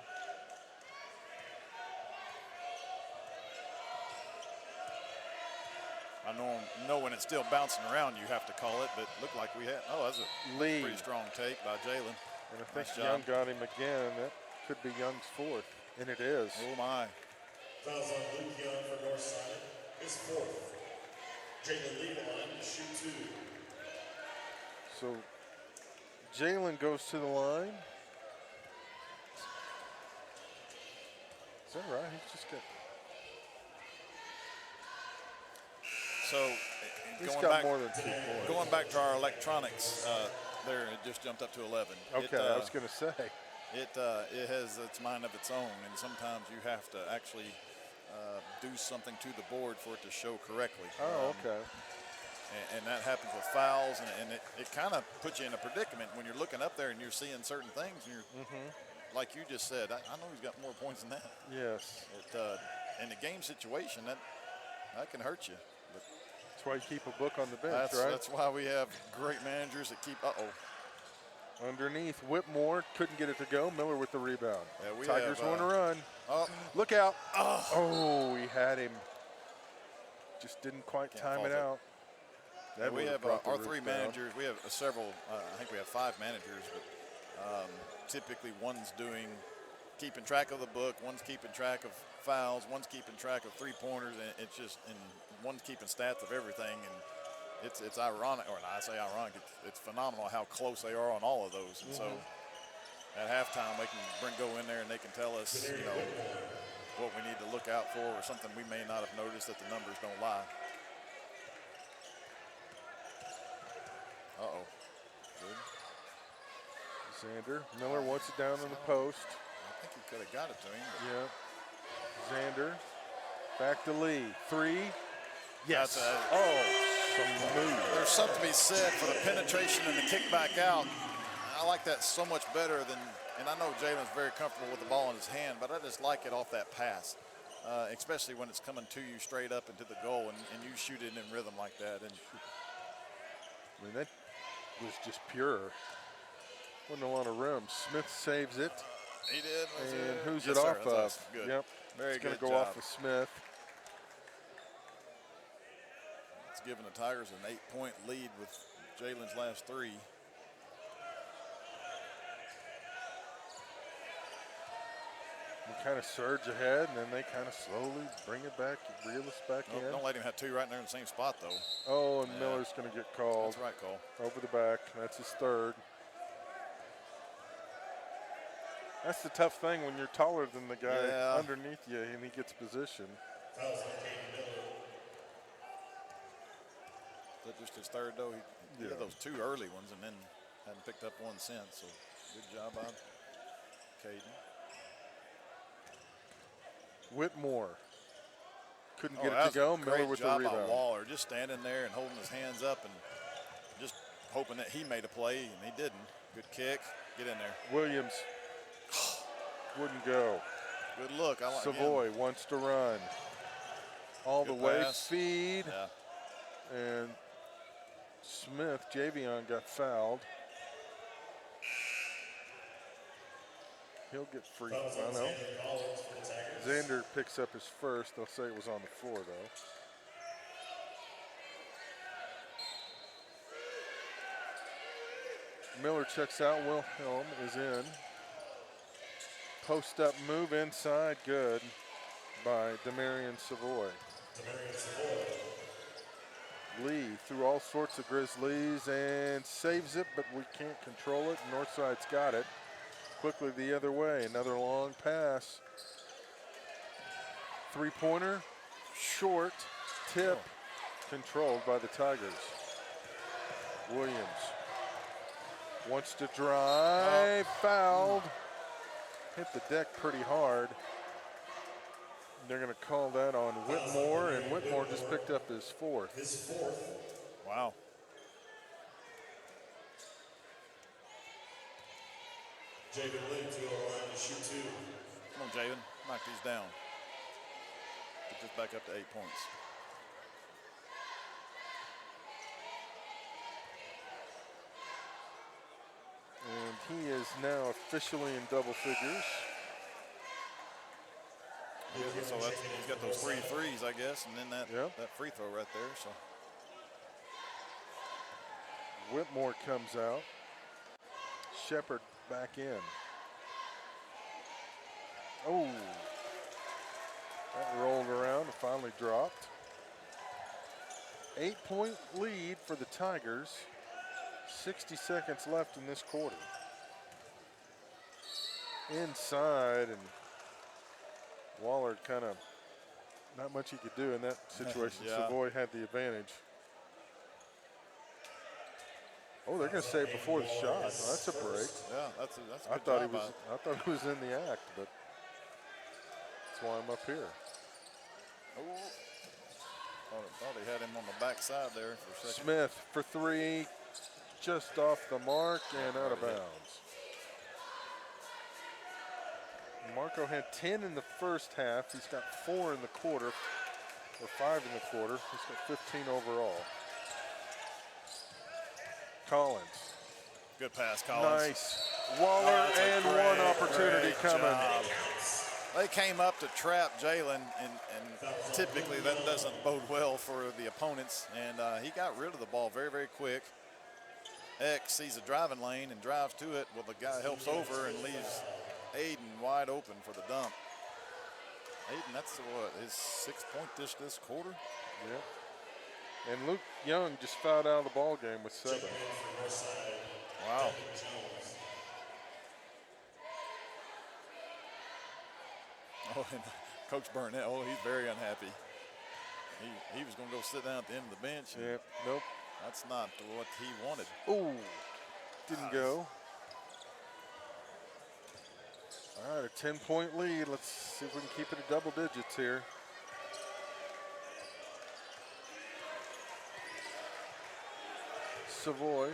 I know when it's still bouncing around, you have to call it, but it looked like we had. Oh, that's a pretty strong take by Jalen. And I think Young got him again. That could be Young's 4th, and it is. Oh my. Fouls on Luke Young for Northside, his 4th. Jalen Lee line to shoot 2. So Jalen goes to the line. Is that right? He's just got. So He's got more than 2 points. Going back to our electronics, there it just jumped up to 11. Okay, I was going to say. It has its mind of its own, and sometimes you have to actually do something to the board for it to show correctly. Oh, okay. And that happens with fouls, and it kind of puts you in a predicament when you're looking up there and you're seeing certain things, and you're like you just said, I know he's got more points than that. Yes. In a game situation, that can hurt you. But that's why you keep a book on the bench, right? That's why we have great managers that keep. Underneath, Whitmore couldn't get it to go. Miller with the rebound. Yeah, Tigers want to run. Look out. Oh, he had him. Just didn't quite time it out. We have our 3 managers. We have several. I think we have 5 managers, but typically one's doing keeping track of the book, one's keeping track of fouls, one's keeping track of three-pointers, and it's just, and one's keeping stats of everything. And it's ironic, or I say ironic, it's phenomenal how close they are on all of those. And so at halftime, they can go in there and they can tell us, you know, what we need to look out for or something we may not have noticed, that the numbers don't lie. Uh-oh. Good. Xander. Miller wants it down on the post. I think he could have got it to him. Yeah. Xander. Back to Lee. Three. Yes. Some move. There's something to be said for the penetration and the kick back out. I like that so much better than, and I know Jalen's very comfortable with the ball in his hand, but I just like it off that pass, especially when it's coming to you straight up into the goal and you shoot it in rhythm like that. And I mean, that was just pure. Wasn't a lot of room. Smith saves it. He did. And who's yes, it sir, off of? us. Good. Yep. Very it's going good to go job. off of Smith. It's giving the Tigers an 8-point lead with Jalen's last three. We kind of surge ahead, and then they kind of slowly bring it back, reel us back in. Don't let him have two right there in the same spot, though. Oh, and Miller's going to get called. That's right, Cole. Over the back. That's his third. That's the tough thing when you're taller than the guy underneath you and he gets position. Is that just his third, though? He had those two early ones and then hadn't picked up one since. So good job on Caden. Whitmore couldn't get it to go. Miller with the job rebound. by Waller, just standing there and holding his hands up and just hoping that he made a play, and he didn't. Good kick. Get in there. Williams wouldn't go. Good look. I like Savoy wants to run. All Good the way, pass. feed. Yeah. And Smith, Javion got fouled. He'll get free. I know. Xander picks up his first. They'll say it was on the floor, though. Miller checks out. Wilhelm is in. Post up move inside. Good by Demarion Savoy. Lee through all sorts of Grizzlies and saves it, but we can't control it. Northside's got it. Quickly the other way. Another long pass. Three-pointer. Short. Tip. Controlled by the Tigers. Williams wants to drive. Fouled. Hit the deck pretty hard. They're going to call that on Whitmore, and Whitmore just picked up his fourth. Wow. Javen Lee to the line to shoot two. Come on, Javen. Knock these down. Get this back up to 8 points. And he is now officially in double figures. So that's, he's got those 3 threes, I guess, and then that free throw right there. So Whitmore comes out. Shepard back in. Oh, that rolled around and finally dropped. 8-point lead for the Tigers. 60 seconds left in this quarter. Inside, and Waller kind of, not much he could do in that situation. Savoy had the advantage. Oh, they're going to say it before the shot. Well, that's a break. Yeah, that's a I good thought job he was. I thought he was in the act, but that's why I'm up here. Oh, thought he had him on the backside there for a second. Smith for three, just off the mark and out of bounds. Marco had 10 in the first half. He's got 4 in the quarter, or 5 in the quarter. He's got 15 overall. Collins. Good pass, Collins. Nice. Waller and one opportunity coming. Job. They came up to trap Jalen, and typically that doesn't bode well for the opponents. And he got rid of the ball very, very quick. X sees a driving lane and drives to it. Well, the guy helps over and leaves Aiden wide open for the dump. Aiden, that's what, his 6-point dish this quarter? Yep. And Luke Young just fouled out of the ball game with 7. Wow. Oh, and Coach Burnett, he's very unhappy. He was going to go sit down at the end of the bench. Yep, nope. That's not what he wanted. Ooh, didn't go. All right, a 10-point lead. Let's see if we can keep it at double digits here. Savoy.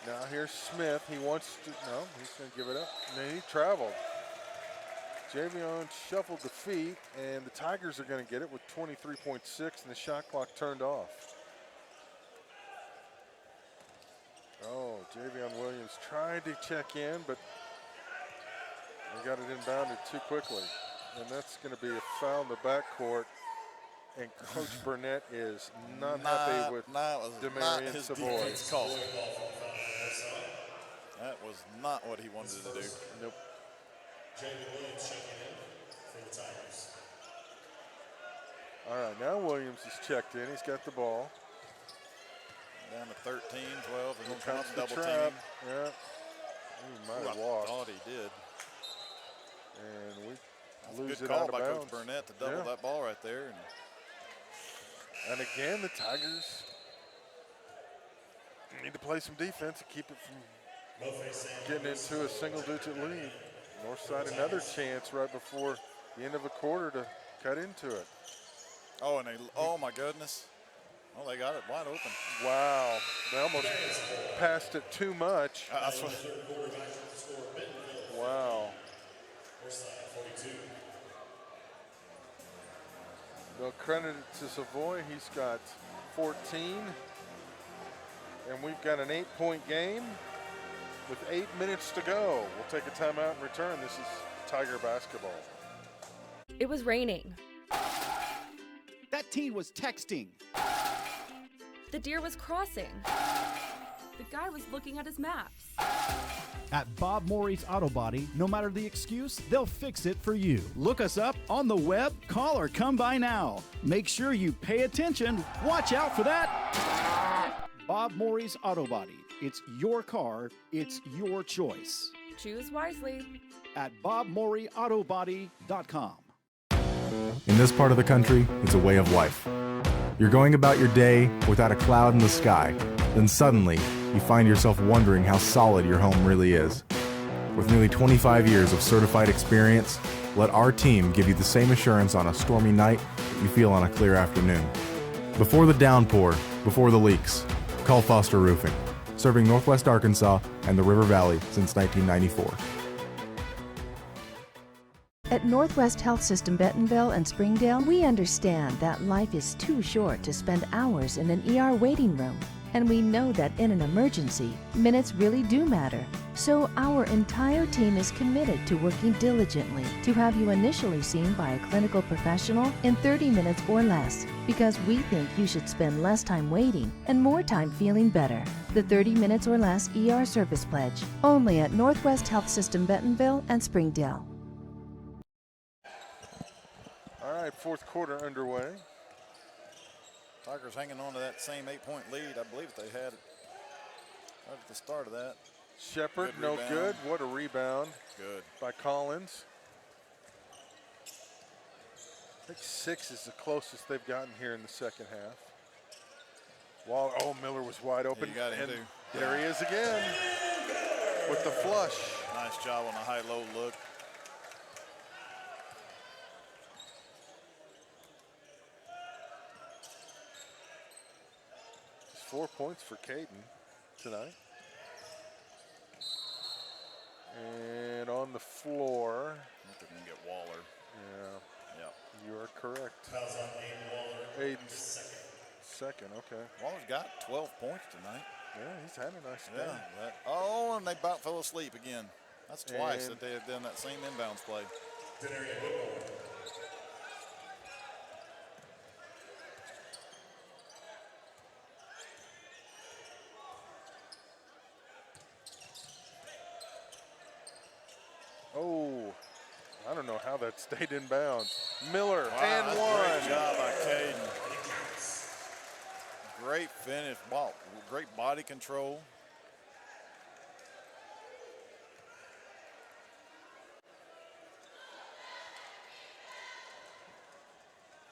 Now here's Smith. He wants to, no, he's going to give it up. And then he traveled. Javion shuffled the feet, and the Tigers are going to get it with 23.6, and the shot clock turned off. Oh, Javion Williams tried to check in, but they got it inbounded too quickly. And that's going to be a foul in the backcourt. And Coach Burnett is not happy with Demarion Savoy. That was not what he wanted to do. Nope. Jamie Williams checking in for the Tigers. All right, now Williams is checked in. He's got the ball. Down to 13, 12. Here They're going comes to the double trap. team. Yeah. He might have I walked. thought he did. And we That's lose a good it out call of by bounds. Coach Burnett to double that ball right there. And again, the Tigers need to play some defense to keep it from getting into a single-digit lead. Northside another chance right before the end of a quarter to cut into it. Oh, and oh my goodness. Oh, they got it wide open. Wow, they almost passed it too much. That's what. Wow. They'll credit it to Savoy. He's got 14. And we've got an 8-point game with 8 minutes to go. We'll take a timeout and return. This is Tiger basketball. It was raining. That teen was texting. The deer was crossing. The guy was looking at his maps. At Bob Morey's Auto Body, no matter the excuse, they'll fix it for you. Look us up on the web, call or come by now. Make sure you pay attention. Watch out for that. Bob Morey's Auto Body. It's your car, it's your choice. Choose wisely. At BobMoreyAutoBody.com. In this part of the country, it's a way of life. You're going about your day without a cloud in the sky. Then suddenly, you find yourself wondering how solid your home really is. With nearly 25 years of certified experience, let our team give you the same assurance on a stormy night that you feel on a clear afternoon. Before the downpour, before the leaks, call Foster Roofing, serving Northwest Arkansas and the River Valley since 1994. At Northwest Health System Bentonville and Springdale, we understand that life is too short to spend hours in an ER waiting room. And we know that in an emergency, minutes really do matter. So our entire team is committed to working diligently to have you initially seen by a clinical professional in 30 minutes or less, because we think you should spend less time waiting and more time feeling better. The 30 minutes or less ER service pledge, only at Northwest Health System Bentonville and Springdale. All right, fourth quarter underway. Tigers hanging on to that same 8-point lead. I believe they had it right at the start of that. Shepard, no good. What a rebound. Good. By Collins. I think 6 is the closest they've gotten here in the second half. Miller was wide open. Yeah, you got him and too. There he is again with the flush. Nice job on the high-low look. Just 4 points for Caden tonight. And on the floor. I think they're going to get Waller. Yeah. Yep. You are correct. Fouls on Aiden Waller. Aiden's second, okay. Waller's got 12 points tonight. Yeah, he's had a nice day. Yeah. And they about fell asleep again. That's twice that they have done that same inbounds play. Denarian Whitmore. I don't know how that stayed in bounds. Miller Wow, and that's one. Great job by Caden. Great finish. Wow, great body control.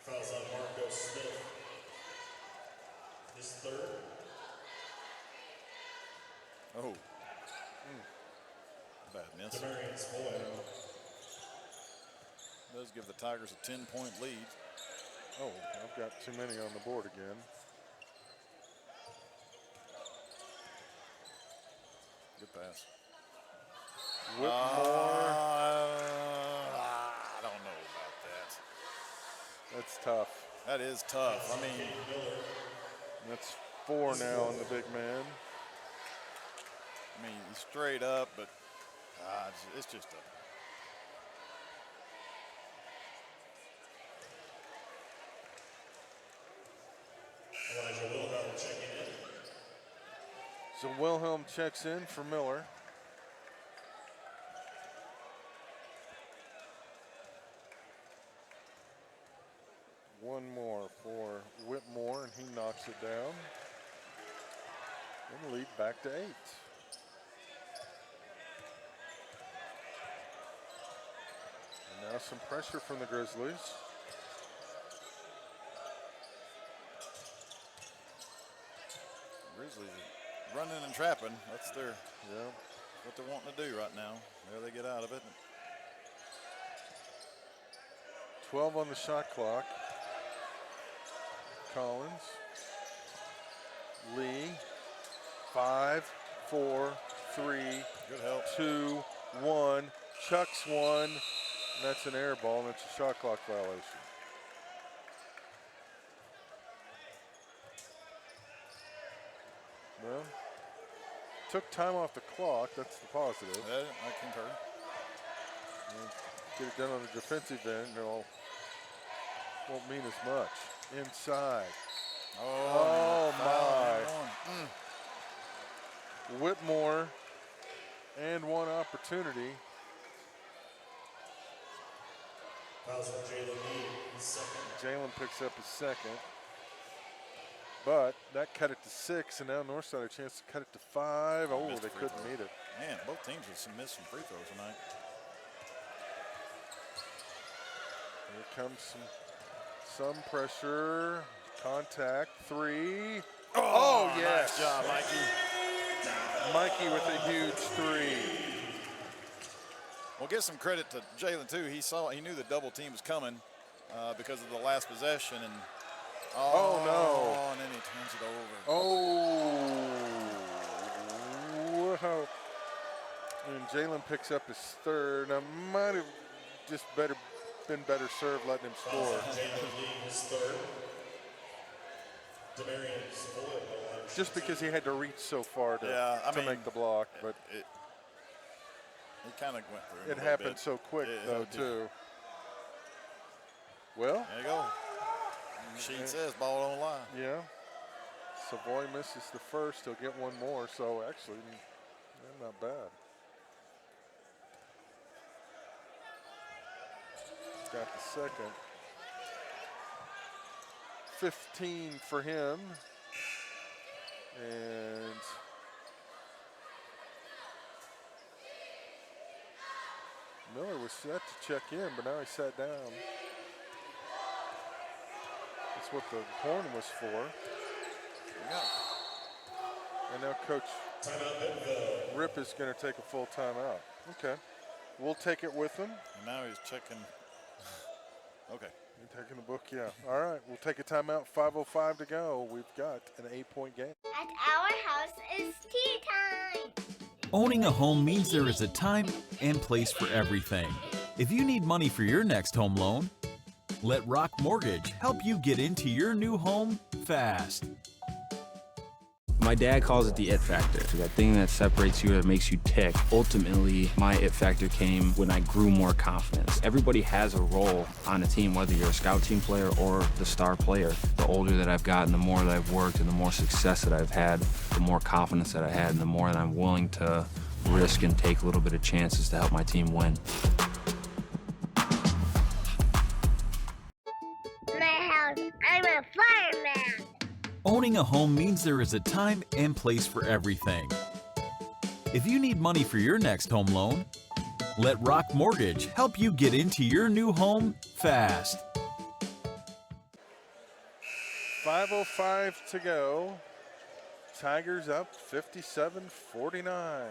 Fouls on Marco Smith. His third. Oh. Bad miss. Demarius Boyd. Does give the Tigers a 10-point lead. Oh, I've got too many on the board again. Good pass. Whitmore. I don't know about that. That's tough. That is tough. I mean, that's 4 now on the big man. I mean, he's straight up, but it's just a. Elijah Wilhelm checking in. So Wilhelm checks in for Miller. One more for Whitmore, and he knocks it down. And lead back to 8. And now some pressure from the Grizzlies. Grizzlies running and trapping. That's what they're wanting to do right now. There they get out of it. 12 on the shot clock. Collins. Lee. 5, 4, 3, good help. 2, 1. Chucks one. And that's an air ball, and it's a shot clock violation. Well, took time off the clock. That's the positive. Yeah, I concur. And get it done on the defensive end, and it won't mean as much. Inside. Oh my. Whitmore and one opportunity. Fouls on Jalen Lee, his second. Jalen picks up his second. But that cut it to 6, and now Northside had a chance to cut it to 5. Oh, they couldn't meet it. Man, both teams have missed some free throws tonight. Here comes some pressure. Contact. 3. Oh yes. Nice job, Mikey. Mikey with a huge 3. We'll give some credit to Jalen too. He knew the double team was coming because of the last possession, and no! And then he turns it over. Oh! Wow! And Jalen picks up his third. Now might have just been better served letting him score. Jalen Lee, his third. Demarius Boyd. Just because he had to reach so far to make the block, but it kind of went through. It happened so quick, though, too. Well, there you go. Sheet says ball don't lie. Yeah. Savoy misses the first. He'll get one more, so actually, not bad. Got the second. 15 for him. And Miller was set to check in, but now he sat down. That's what the horn was for. Yeah. And now Coach Rip is going to take a full timeout. Okay. We'll take it with him. And now he's checking. Okay. You're taking the book, yeah. All right, we'll take a timeout. 5:05 to go. We've got an 8-point game. At our house is tea time. Owning a home means there is a time and place for everything. If you need money for your next home loan, let Rock Mortgage help you get into your new home fast. My dad calls it the it factor. That thing that separates you, that makes you tick. Ultimately, my it factor came when I grew more confidence. Everybody has a role on a team, whether you're a scout team player or the star player. The older that I've gotten, the more that I've worked and the more success that I've had, the more confidence that I had, and the more that I'm willing to risk and take a little bit of chances to help my team win. Owning a home means there is a time and place for everything. If you need money for your next home loan, let Rock Mortgage help you get into your new home fast. 5:05 to go. Tigers up 57-49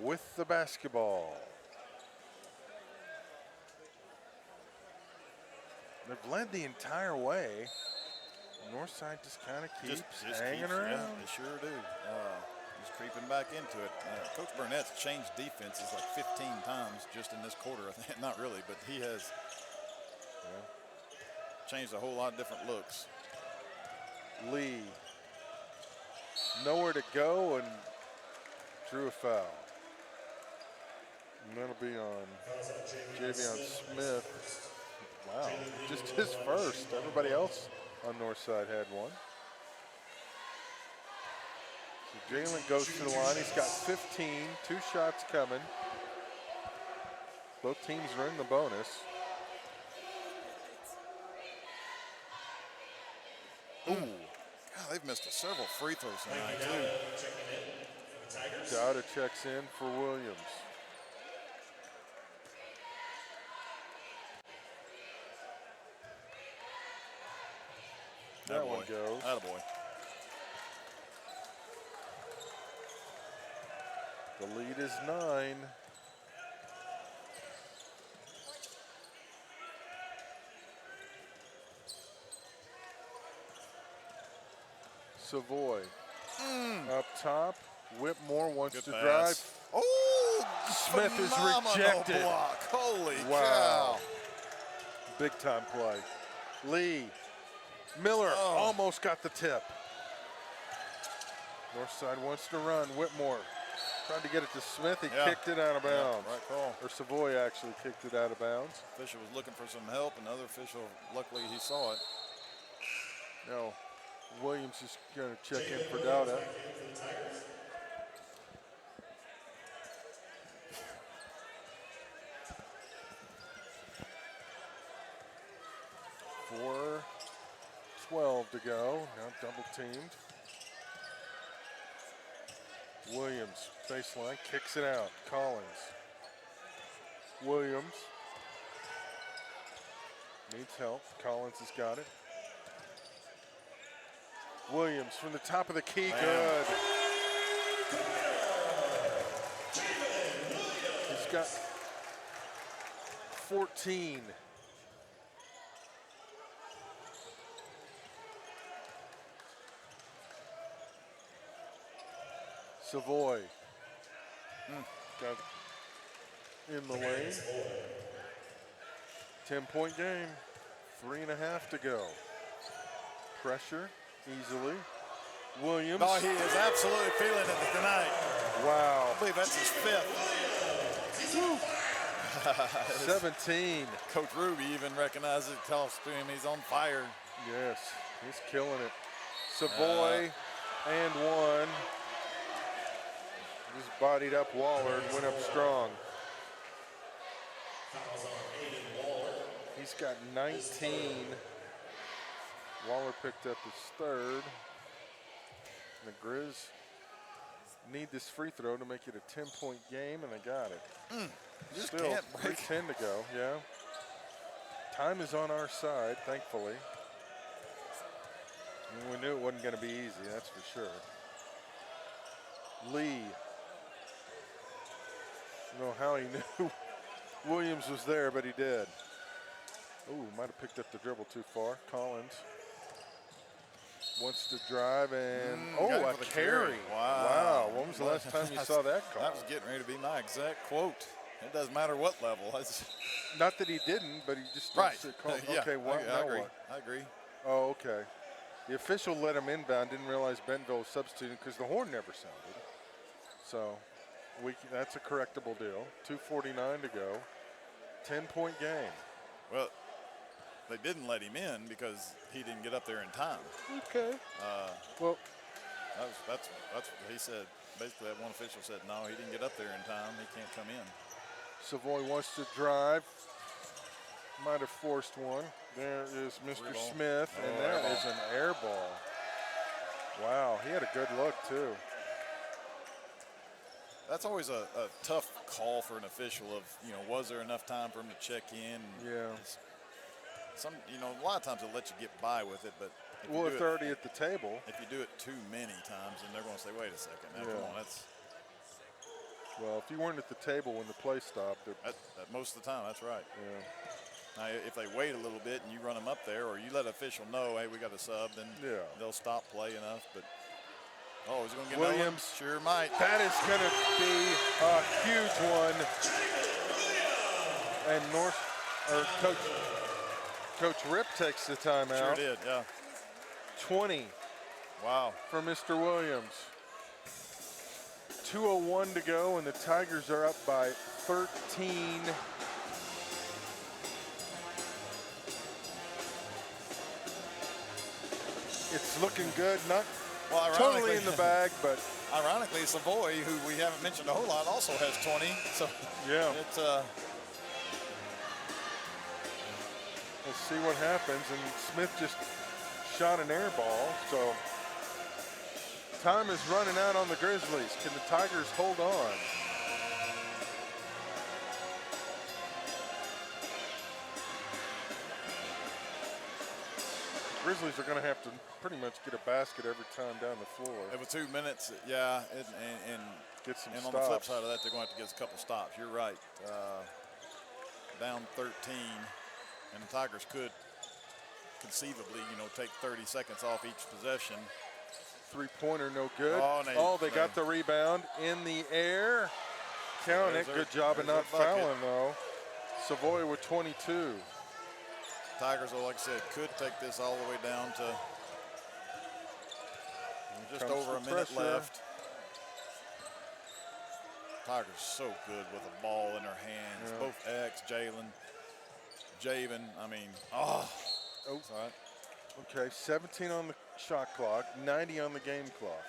with the basketball. They've led the entire way. Northside just kind of keeps hanging around. Yeah, they sure do. Just creeping back into it. Coach Burnett's changed defenses like 15 times just in this quarter. I think not really, but he has changed a whole lot of different looks. Lee, nowhere to go and drew a foul. And that'll be on Javion Smith. Wow, just his first. Everybody else on Northside had one. So Jalen goes to the line. He's got 15, 2 shots coming. Both teams are in the bonus. Ooh, God, they've missed several free throws tonight too. Dowda checks in for Williams. That one goes. Attaboy. The lead is 9. Savoy up top. Whitmore wants to drive. Oh, Smith is rejected. Block. Holy wow. Big time play. Lee. Miller almost got the tip. Northside wants to run. Whitmore tried to get it to Smith. He kicked it out of bounds. Right call. Or Savoy actually kicked it out of bounds. Official was looking for some help. Another official, luckily he saw it. No. Williams is going to check in for Dowda. Four 12 to go. Now double teamed. Williams, baseline, kicks it out. Collins. Williams needs help. Collins has got it. Williams from the top of the key, good. He's got 14. Savoy got in the lane. 10-point game, 3.5 to go. Pressure easily. Williams. Oh, he is absolutely feeling it tonight. Wow. I believe that's his 5th. 17. Coach Ruby even recognizes it, tells him he's on fire. Yes, he's killing it. Savoy and one. Just bodied up Waller and went up strong. He's got 19. Waller picked up his 3rd. And the Grizz need this free throw to make it a 10-point game, and they got it. Just Still can't break. 3:10 to go, yeah. Time is on our side, thankfully. We knew it wasn't going to be easy, that's for sure. Lee. I don't know how he knew Williams was there, but he did. Ooh, might have picked up the dribble too far. Collins wants to drive and a carry. Wow. When was the last time you saw that call? That was getting ready to be my exact quote. It doesn't matter what level. Not that he didn't, but he just right. Okay, I agree. What? I agree. Oh, okay. The official let him inbound, didn't realize Benville was substituting because the horn never sounded. So that's a correctable deal. 2:49 to go. 10-point game. Well, they didn't let him in because he didn't get up there in time. Okay. Well, that's what he said. Basically, that one official said, no, he didn't get up there in time. He can't come in. Savoy wants to drive. Might have forced one. There is Mr. Smith, and there is an air ball. Wow, he had a good look too. That's always a tough call for an official of, was there enough time for him to check in? Yeah. A lot of times they'll let you get by with it, but if they're already at the table. If you do it too many times, then they're going to say, wait a second, now come on, that's. Well, if you weren't at the table when the play stopped. Most of the time, that's right. Yeah. Now, if they wait a little bit and you run them up there, or you let an official know, hey, we got a sub, then they'll stop play enough. But is he going to get Williams? Sure might. That is going to be a huge one. And Coach Rip takes the timeout. Sure did, yeah. 20. Wow. For Mr. Williams. 2:01 to go, and the Tigers are up by 13. It's looking good, not totally in the bag, but ironically, Savoy, who we haven't mentioned a whole lot, also has 20. So yeah, it's we'll see what happens. And Smith just shot an air ball, so time is running out on the Grizzlies. Can the Tigers hold on? Grizzlies are going to have to pretty much get a basket every time down the floor. With 2 minutes, yeah, and get some and stops. On the flip side of that, they're going to have to get a couple stops. You're right. Down 13, and the Tigers could conceivably, take 30 seconds off each possession. Three-pointer, no good. Oh, they got the rebound in the air. Count it. Good job of not fouling, though. Savoy with 22. Tigers, like I said, could take this all the way down to just over a minute left. Tigers so good with a ball in their hands. Yeah. Both X, Javen. I mean, it's all right. Okay, 17 on the shot clock, 90 on the game clock.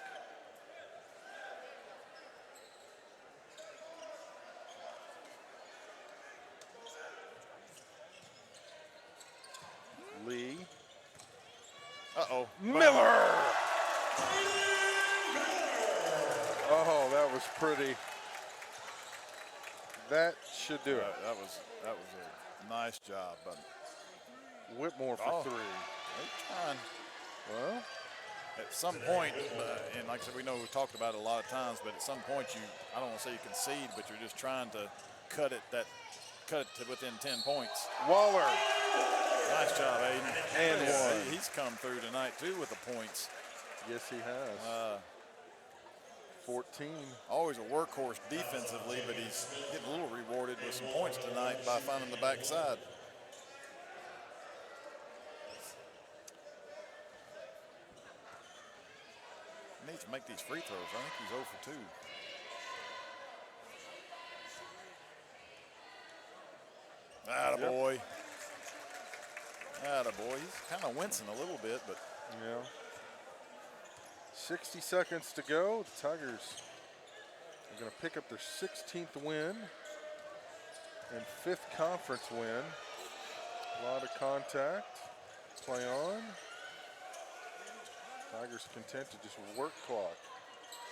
Lee. Miller! Oh, that was pretty. That should do it. That was a nice job, but Whitmore for three. Well, at some point, and like I said, we know we've talked about it a lot of times, but at some point I don't want to say you concede, but you're just trying to cut it to within 10 points. Waller. Nice job, Aiden. And one. He's come through tonight, too, with the points. Yes, he has. 14. Always a workhorse defensively, but he's getting a little rewarded with some points tonight by finding the backside. He needs to make these free throws. I think he's 0 for 2. Attaboy. Attaboy. He's kind of wincing a little bit, but. Yeah. 60 seconds to go. The Tigers are going to pick up their 16th win and 5th conference win. A lot of contact. Play on. Tigers content to just work clock.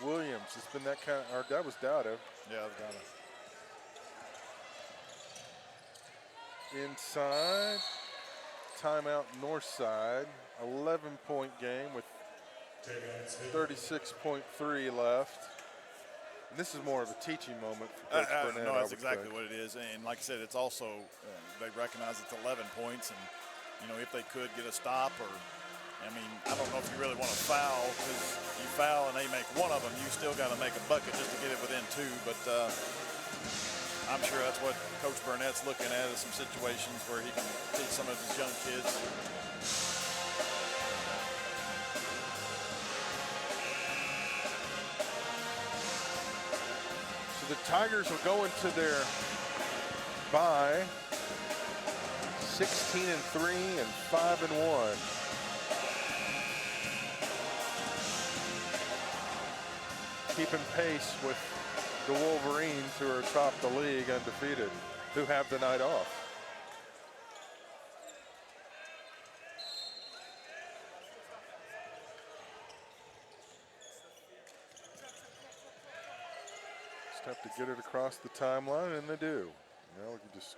Williams, it's been that kind of, or that was Dowda. Yeah, that was Dowda. Inside, timeout Northside, 11-point game with 36.3 left. And this is more of a teaching moment for Coach Burnett. No, that's exactly what it is. And like I said, it's also, they recognize it's 11 points. And, if they could get a stop or, I don't know if you really want to foul, because you foul and they make one of them, you still got to make a bucket just to get it within 2. But I'm sure that's what Coach Burnett's looking at, is some situations where he can teach some of his young kids. So the Tigers will go into their bye 16-3 and 5-1. Keeping pace with the Wolverines, who are atop the league undefeated, who have the night off. Just have to get it across the timeline, and they do. Now we can just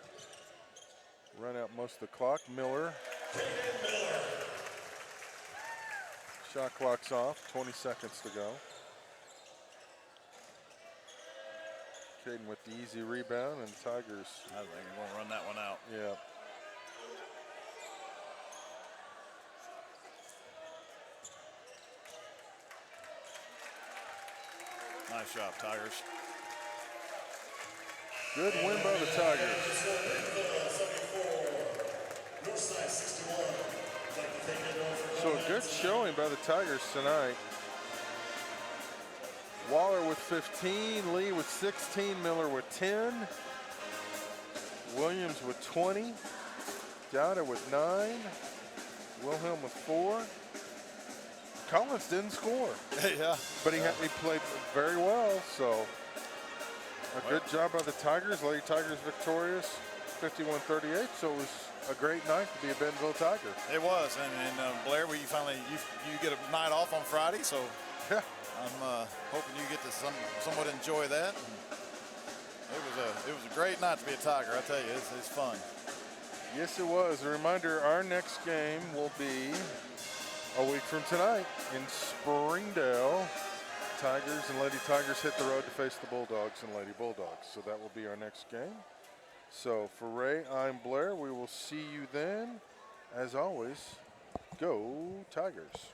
run out most of the clock. Miller. Shot clock's off, 20 seconds to go. Caden with the easy rebound, and Tigers. I think they're going to run that one out. Yeah. Nice job, Tigers. Good win by the Tigers. So a good showing by the Tigers tonight. Waller with 15, Lee with 16, Miller with 10, Williams with 20, Dowda with 9, Wilhelm with 4. Collins didn't score. Yeah. But he played very well, so a good job by the Tigers. Lady Tigers victorious, 51-38, so it was a great night to be a Bentonville Tiger. It was, and Blair, you get a night off on Friday, so yeah. I'm hoping you get to somewhat enjoy that. It was a great night to be a Tiger. I tell you, it's fun. Yes, it was. A reminder: our next game will be a week from tonight in Springdale. Tigers and Lady Tigers hit the road to face the Bulldogs and Lady Bulldogs. So that will be our next game. So for Ray, I'm Blair. We will see you then. As always, go Tigers.